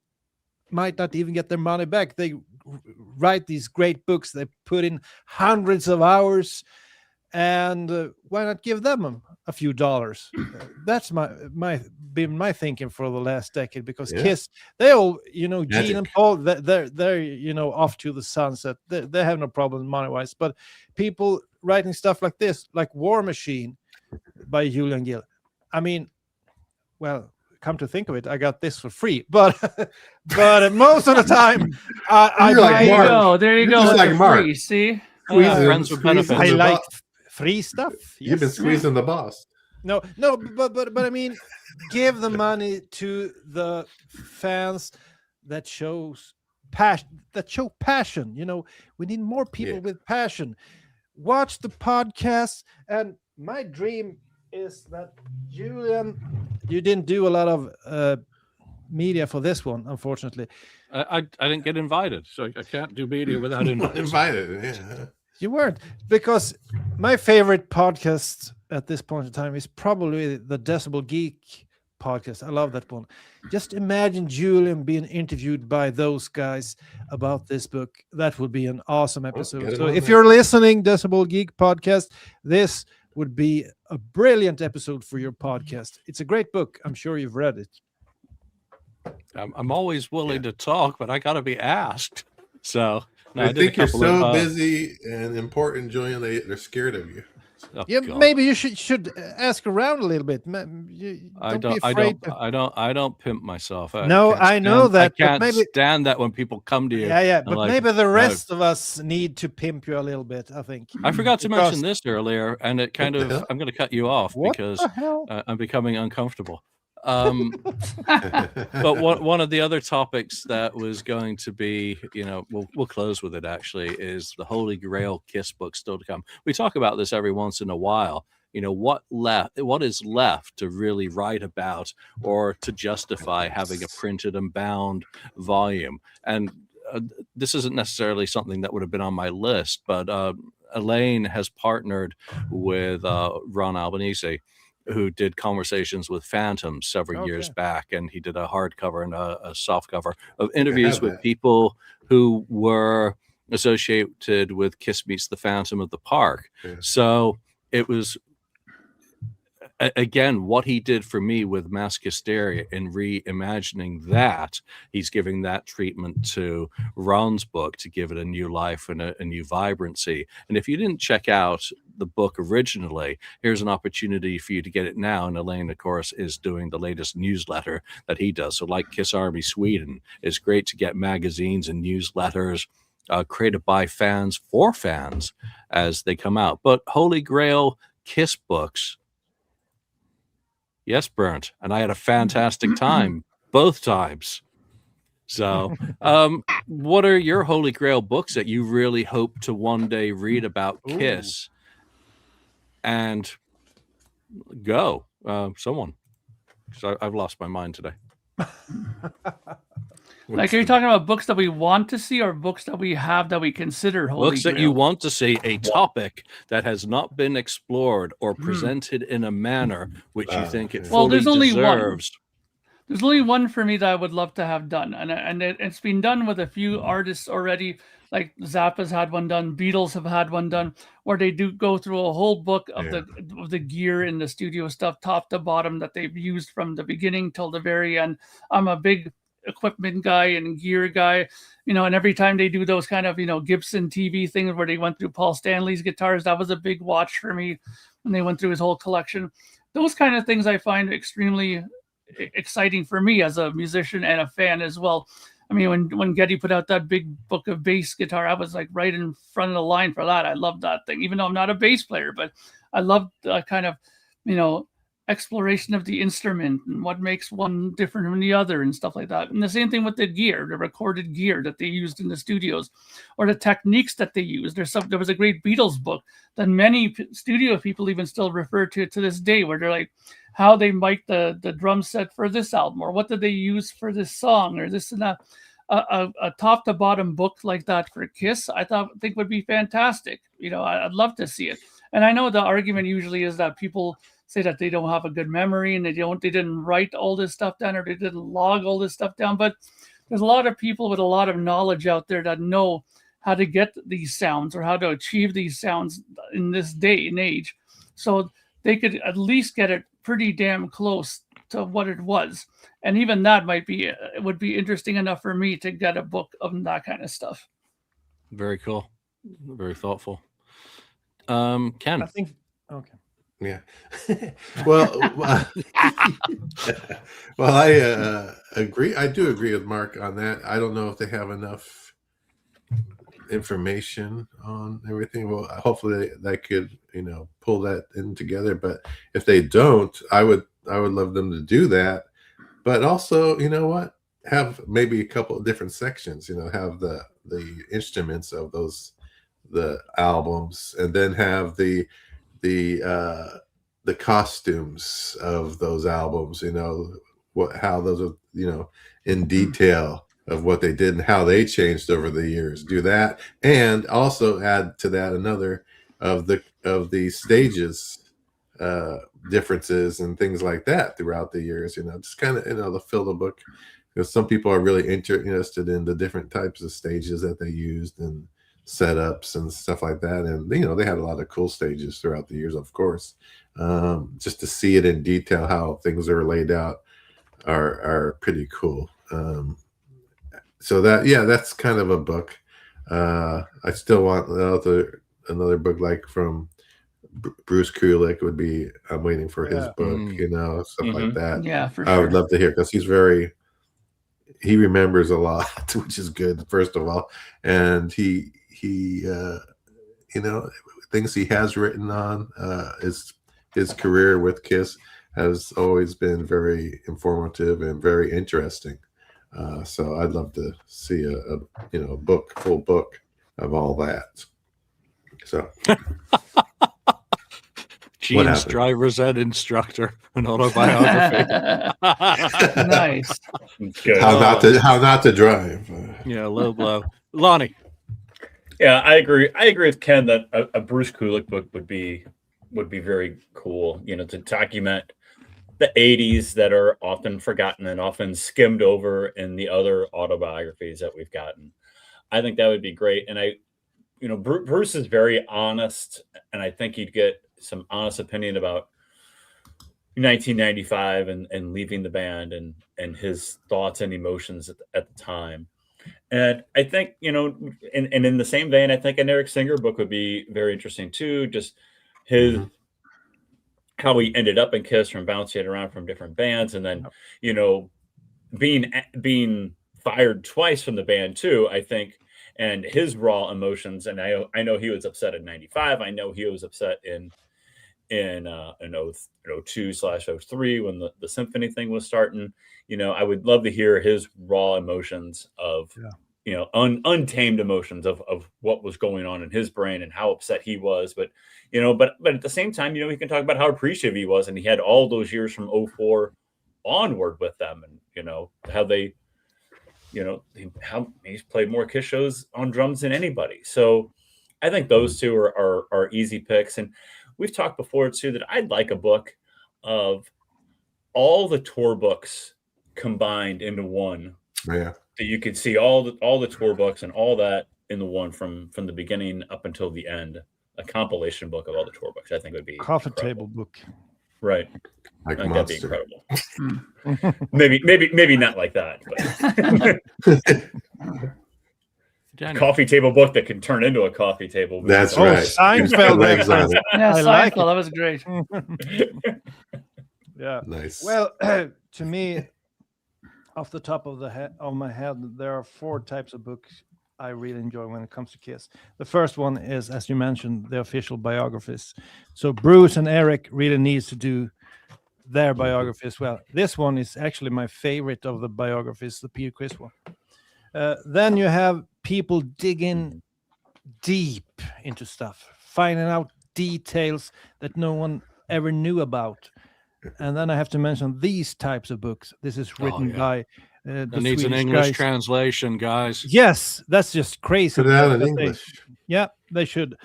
might not even get their money back. They write these great books. They put in hundreds of hours, and why not give them a few dollars? That's been my thinking for the last decade, because Yeah. Kiss, they all, Gene and Magic. Paul, they're off to the sunset. They have no problem money wise, but people writing stuff like this, like War Machine by Julian Gill. I mean, well, come to think of it, I got this for free, but most of the time, I You're like buy- There you Mark. go. There you You're go. just with like the Mark. free, see? Squeezing- friends with benefits. squeezing I the like bo- free stuff. You've been Yes. squeezing the boss. No, but I mean, give the money to the fans that show passion. We need more people Yeah. with passion. Watch the podcast, and my dream is that, Julian, you didn't do a lot of media for this one, unfortunately. I didn't get invited, so I can't do media without inviting. Invited. Yeah. You weren't, because my favorite podcast at this point in time is probably the Decibel Geek podcast. I love that one. Just imagine Julian being interviewed by those guys about this book. That would be an awesome episode. get it So on if there. you're listening, Decibel Geek podcast, this would be a brilliant episode for your podcast. It's a great book. I'm sure you've read it. I'm always willing to talk, but I got to be asked. So no, I did a think you're couple so of, busy and important, Julian. They're scared of you. oh, Yeah, God. maybe you should ask around a little bit. Don't be afraid. I don't pimp myself. No, can't I know that, I but can't maybe- stand that when people come to you. Yeah, and but like, maybe the no. rest of us need to pimp you a little bit, I think. I forgot to Because- mention this earlier, and it kind What the of hell? I'm going to cut you off What because the hell? I'm becoming uncomfortable. But one of the other topics that was going to be, we'll close with it actually, is the Holy Grail Kiss book still to come. We talk about this every once in a while. What is left to really write about or to justify having a printed and bound volume? And this isn't necessarily something that would have been on my list, but Elaine has partnered with Ron Albanese, who did Conversations with Phantoms several years Okay. back, and he did a hardcover and a softcover of interviews have with that. people who were associated with Kiss Meets the Phantom of the Park. Yeah. So it was again what he did for me with Mask Hysteria in reimagining that. He's giving that treatment to Ron's book to give it a new life and a new vibrancy. And if you didn't check out the book originally, here's an opportunity for you to get it now. And Elaine, of course, is doing the latest newsletter that he does. So like Kiss Army Sweden, it's great to get magazines and newsletters created by fans for fans as they come out. But Holy Grail Kiss books, yes, Bernd, and I had a fantastic time both times. So what are your Holy Grail books that you really hope to one day read about Kiss? And go, someone, because I've lost my mind today. Like, are you talking about books that we want to see or books that we have that we consider holy Books that grail? you want to see, a topic that has not been explored or presented in a manner which you think it yeah. fully Well, there's only one. deserves. There's only one for me that I would love to have done, and it's been done with a few artists already. Like Zappa's had one done, Beatles have had one done, where they do go through a whole book of the gear in the studio stuff, top to bottom, that they've used from the beginning till the very end. I'm a big equipment guy and gear guy, and every time they do those kind of Gibson TV things where they went through Paul Stanley's guitars, that was a big watch for me when they went through his whole collection. Those kind of things I find extremely exciting for me as a musician and a fan as well. I mean, when Geddy put out that big book of bass guitar, I was like right in front of the line for that. I love that thing, even though I'm not a bass player, but I love kind of, exploration of the instrument and what makes one different from the other and stuff like that. And the same thing with the gear, the recorded gear that they used in the studios, or the techniques that they used. There was a great Beatles book that many studio people even still refer to this day, where they're like, how they mic'd the drum set for this album, or what did they use for this song, or this and that. A top to bottom book like that for Kiss, I think would be fantastic. I'd love to see it. And I know the argument usually is that people say that they don't have a good memory and they didn't write all this stuff down, or they didn't log all this stuff down. But there's a lot of people with a lot of knowledge out there that know how to get these sounds or how to achieve these sounds in this day and age. So they could at least get it pretty damn close to what it was. And even that would be interesting enough for me to get a book of that kind of stuff. Very cool. Very thoughtful. Ken. I think okay. Yeah. Well, well, I agree. I do agree with Mark on that. I don't know if they have enough information on everything. Well, hopefully they could, pull that in together. But if they don't, I would love them to do that. But also, you know what? Have maybe a couple of different sections. Have the instruments of the albums, and then have the costumes of those albums, how those are, in detail of what they did and how they changed over the years. Do that, and also add to that another of the stages differences and things like that throughout the years. Just kind of to fill the book, because some people are really interested in the different types of stages that they used and setups and stuff like that. And they had a lot of cool stages throughout the years, of course. Just to see it in detail how things are laid out are pretty cool. So that's kind of a book. I still want another book like from Bruce Kulick would be. I'm waiting for his book, stuff like that. Yeah, for I sure. would love to hear, because he remembers a lot, which is good, first of all, and he things he has written on his career with Kiss has always been very informative and very interesting. So I'd love to see a full book of all that. So Gene's driver's ed instructor, an autobiography. Nice. Good. How not to drive. Yeah, low blow. Lonnie. Yeah, I agree. I agree with Ken that a Bruce Kulick book would be very cool. To document the 80s that are often forgotten and often skimmed over in the other autobiographies that we've gotten. I think that would be great. And Bruce is very honest, and I think he'd get some honest opinion about 1995 and leaving the band and his thoughts and emotions at the time. And I think, and in the same vein, I think an Eric Singer book would be very interesting too. Just his how he ended up in Kiss from bouncing around from different bands, and then being fired twice from the band too, I think, and his raw emotions. And I know he was upset in 95. I know he was upset in 02/03 when the symphony thing was starting. I would love to hear his raw emotions of untamed emotions of what was going on in his brain and how upset he was. But at the same time, he can talk about how appreciative he was, and he had all those years from 04 onward with them, and how they how he's played more Kiss shows on drums than anybody. So I think those two are easy picks. And we've talked before too that I'd like a book of all the tour books combined into one. Yeah. So you could see all the tour books and all that in the one from the beginning up until the end. A compilation book of all the tour books, I think, would be coffee incredible. table book. Right. Like I think that'd be Monster. incredible. maybe not like that, but coffee table book that can turn into a coffee table. That's Oh, right. Seinfeld. Legs on it. Yeah, I like Seinfeld, that was great. Yeah. Nice. Well, to me, off the top of my head, there are 4 types of books I really enjoy when it comes to Kiss. The first one is, as you mentioned, the official biographies. So Bruce and Eric really needs to do their biography as well. This one is actually my favorite of the biographies, the Peter Criss one. Then you have people digging deep into stuff, finding out details that no one ever knew about. And then I have to mention these types of books. This is written by It the needs an Swedish English guys. translation, guys. Yes, that's just crazy. Put it out in That they- English. Yeah, they should.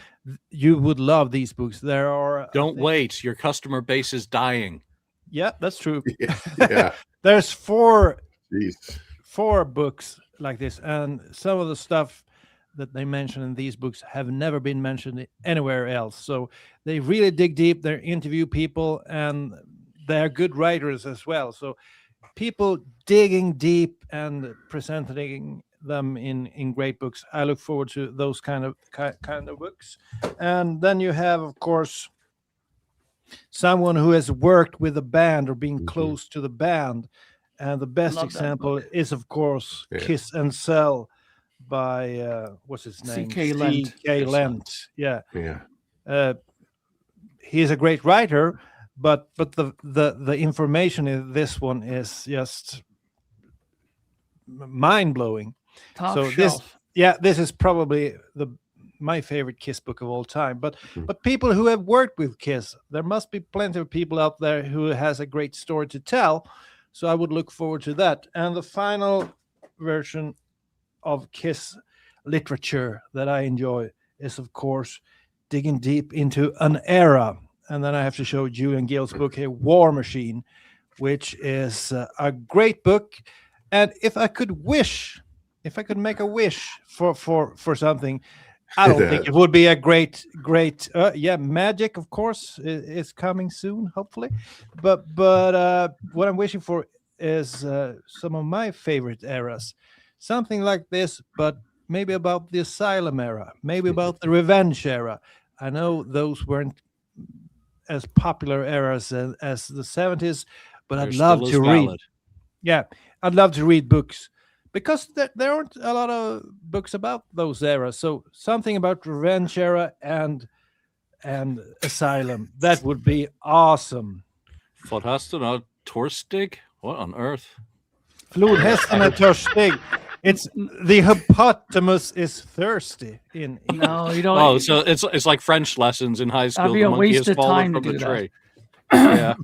You would love these books. There are. Don't wait. Your customer base is dying. Yeah, that's true. Yeah. There's 4 Jeez. 4 books like this, and some of the stuff that they mention in these books have never been mentioned anywhere else. So they really dig deep. They interview people, and they're good writers as well. So people digging deep and presenting them in great books. I look forward to those kind of books. And then you have, of course, someone who has worked with a band or been close to the band. And the best Love that example book. is, of course, Yeah. Kiss and Sell by what's his name? C.K. Lent. C.K. Lent. Yeah. Yeah. He's a great writer, but the information in this one is just mind blowing. Top So shelf. this is probably my favorite Kiss book of all time. But people who have worked with Kiss, there must be plenty of people out there who has a great story to tell. So I would look forward to that. And the final version of Kiss literature that I enjoy is, of course, digging deep into an era. And then I have to show Julian Gill's book here, War Machine, which is a great book. And if I could make a wish for something, I don't think it would be a great Magic, of course, is coming soon, hopefully. But what I'm wishing for is some of my favorite eras, something like this, but maybe about the Asylum era, maybe about the Revenge era. I know those weren't as popular eras as the 70s, but I'd love to read. Yeah, I'd love to read books, because there aren't a lot of books about those eras. So something about Revenge era and Asylum, that would be awesome. Flodhästen och Torstig? What on earth? Flodhästen och Torstig. It's the hippopotamus is thirsty in No, you don't. Oh, so it's like French lessons in high school. That'd be The a monkey waste has of fallen time to from the do that. tree. Yeah.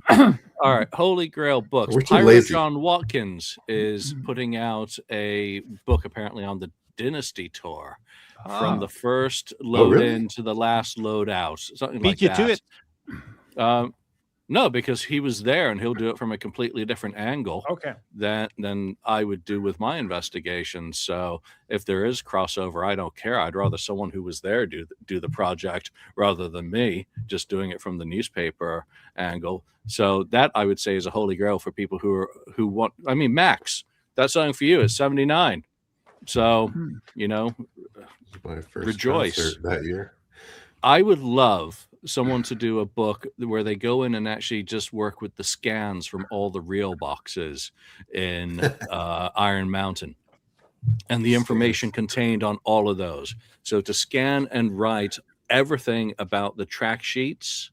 All right. Holy Grail Books. We're too Pirate lazy. John Watkins is putting out a book apparently on the Dynasty tour, from the first load really? in to the last load out. Something Beat like you that. to it. No, because he was there and he'll do it from a completely different angle Okay. than I would do with my investigation. So if there is crossover, I don't care. I'd rather someone who was there do the project rather than me just doing it from the newspaper angle. So that, I would say, is a holy grail for people who want. I mean, Max, that song for you is 79. So My first rejoice. concert that year. I would love someone to do a book where they go in and actually just work with the scans from all the real boxes in Iron Mountain and the information contained on all of those. So to scan and write everything about the track sheets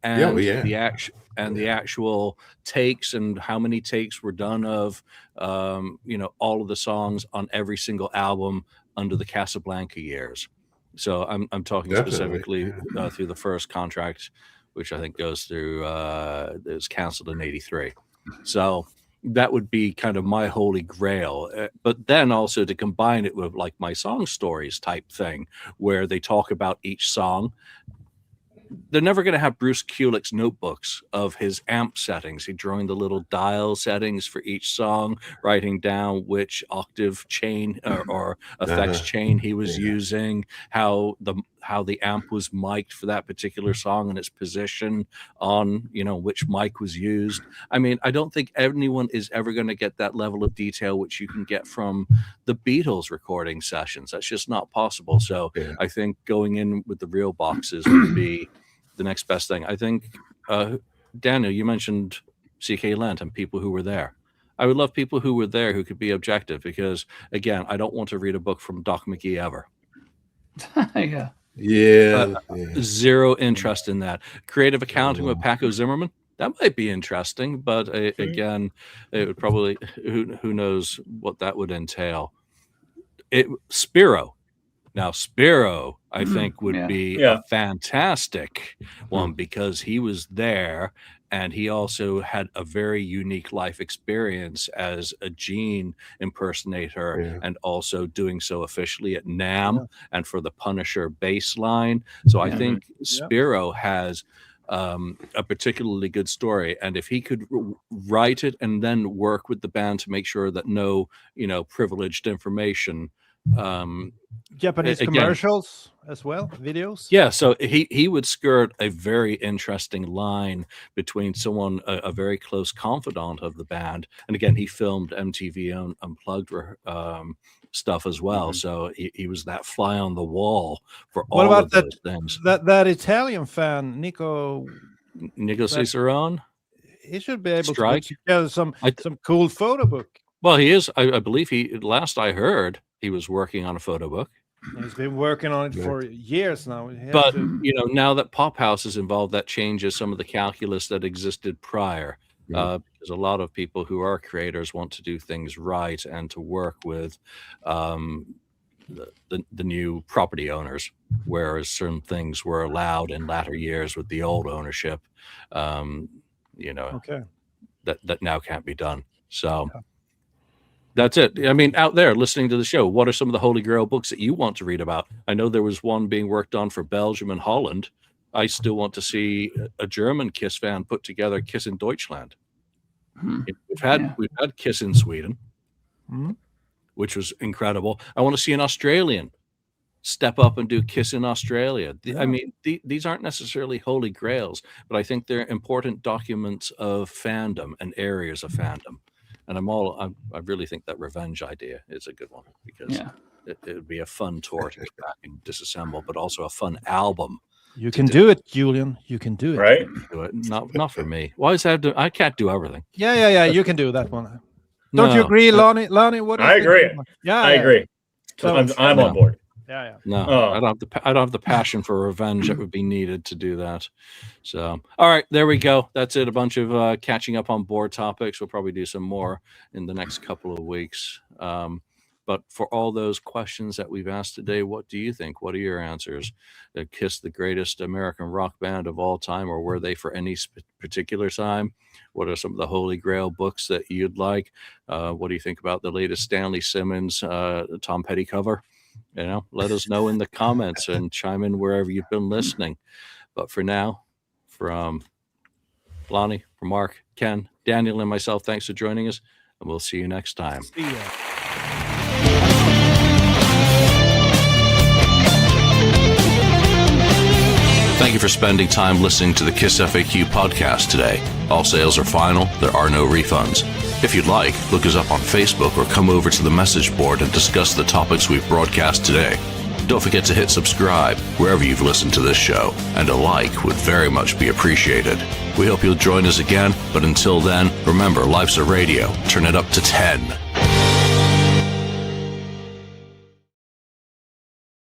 and the actual takes and how many takes were done of all of the songs on every single album under the Casablanca years. So I'm talking specifically through the first contract, which I think goes through, it was canceled in 83. So that would be kind of my holy grail. But then also to combine it with like my song stories type thing, where they talk about each song. They're never going to have Bruce Kulick's notebooks of his amp settings. He drawing the little dial settings for each song, writing down which octave chain or effects chain he was using, how the amp was mic'd for that particular song and its position on, which mic was used. I mean, I don't think anyone is ever going to get that level of detail which you can get from the Beatles recording sessions. That's just not possible. So I think going in with the real boxes would be the next best thing. I think, Daniel, you mentioned C.K. Lent and people who were there. I would love people who were there who could be objective, because, again, I don't want to read a book from Doc McGee ever. Zero interest in that. Creative accounting with Paco Zimmerman, that might be interesting, but again, it would probably, who knows what that would entail. Spiro. Now, Spiro, I think, would be a fantastic one, because he was there and he also had a very unique life experience as a Gene impersonator and also doing so officially at NAMM and for the Punisher bass line. So I think Spiro has a particularly good story, and if he could write it and then work with the band to make sure that no privileged information Japanese again, commercials as well, videos. Yeah, so he would skirt a very interesting line between someone, a very close confidant of the band, and again, he filmed MTV Unplugged stuff as well. So he was that fly on the wall for What all about of those things. that Italian fan, Nico Cicerone? He should be able Strike? to put together some cool photo book. Well, he is. I believe last I heard, he was working on a photo book. He's been working on it for years now. But now that Pop House is involved, that changes some of the calculus that existed prior. Because a lot of people who are creators want to do things right and to work with the new property owners, whereas certain things were allowed in latter years with the old ownership. That now can't be done. So. That's it. I mean, out there listening to the show, what are some of the Holy Grail books that you want to read about? I know there was one being worked on for Belgium and Holland. I still want to see a German Kiss fan put together Kiss in Deutschland. We've had Kiss in Sweden, which was incredible. I want to see an Australian step up and do Kiss in Australia. I mean, these aren't necessarily Holy Grails, but I think they're important documents of fandom and areas of fandom. And I really think that Revenge idea is a good one, because it would be a fun tour to get back and disassemble, but also a fun album. You can do it, Julian. You can do it. Right? Do it. Not for me. Why is that? I can't do everything. Yeah. You can do that one. Don't you agree, Lonnie? Lonnie, what? I agree. Yeah, I agree. So I'm on board. Yeah. No, I don't have the passion for revenge that would be needed to do that. So, all right, there we go. That's it. A bunch of catching up on board topics. We'll probably do some more in the next couple of weeks. But for all those questions that we've asked today, what do you think? What are your answers? Kiss the greatest American rock band of all time, or were they for any particular time? What are some of the Holy Grail books that you'd like? What do you think about the latest Stanley Simmons, Tom Petty cover? Let us know in the comments and chime in wherever you've been listening. But for now, from Lonnie, from Mark, Ken, Daniel, and myself, thanks for joining us, and we'll see you next time. See ya. Thank you for spending time listening to the KissFAQ podcast today. All sales are final. There are no refunds. If you'd like, look us up on Facebook or come over to the message board and discuss the topics we've broadcast today. Don't forget to hit subscribe wherever you've listened to this show, and a like would very much be appreciated. We hope you'll join us again, but until then, remember, life's a radio. Turn it up to 10.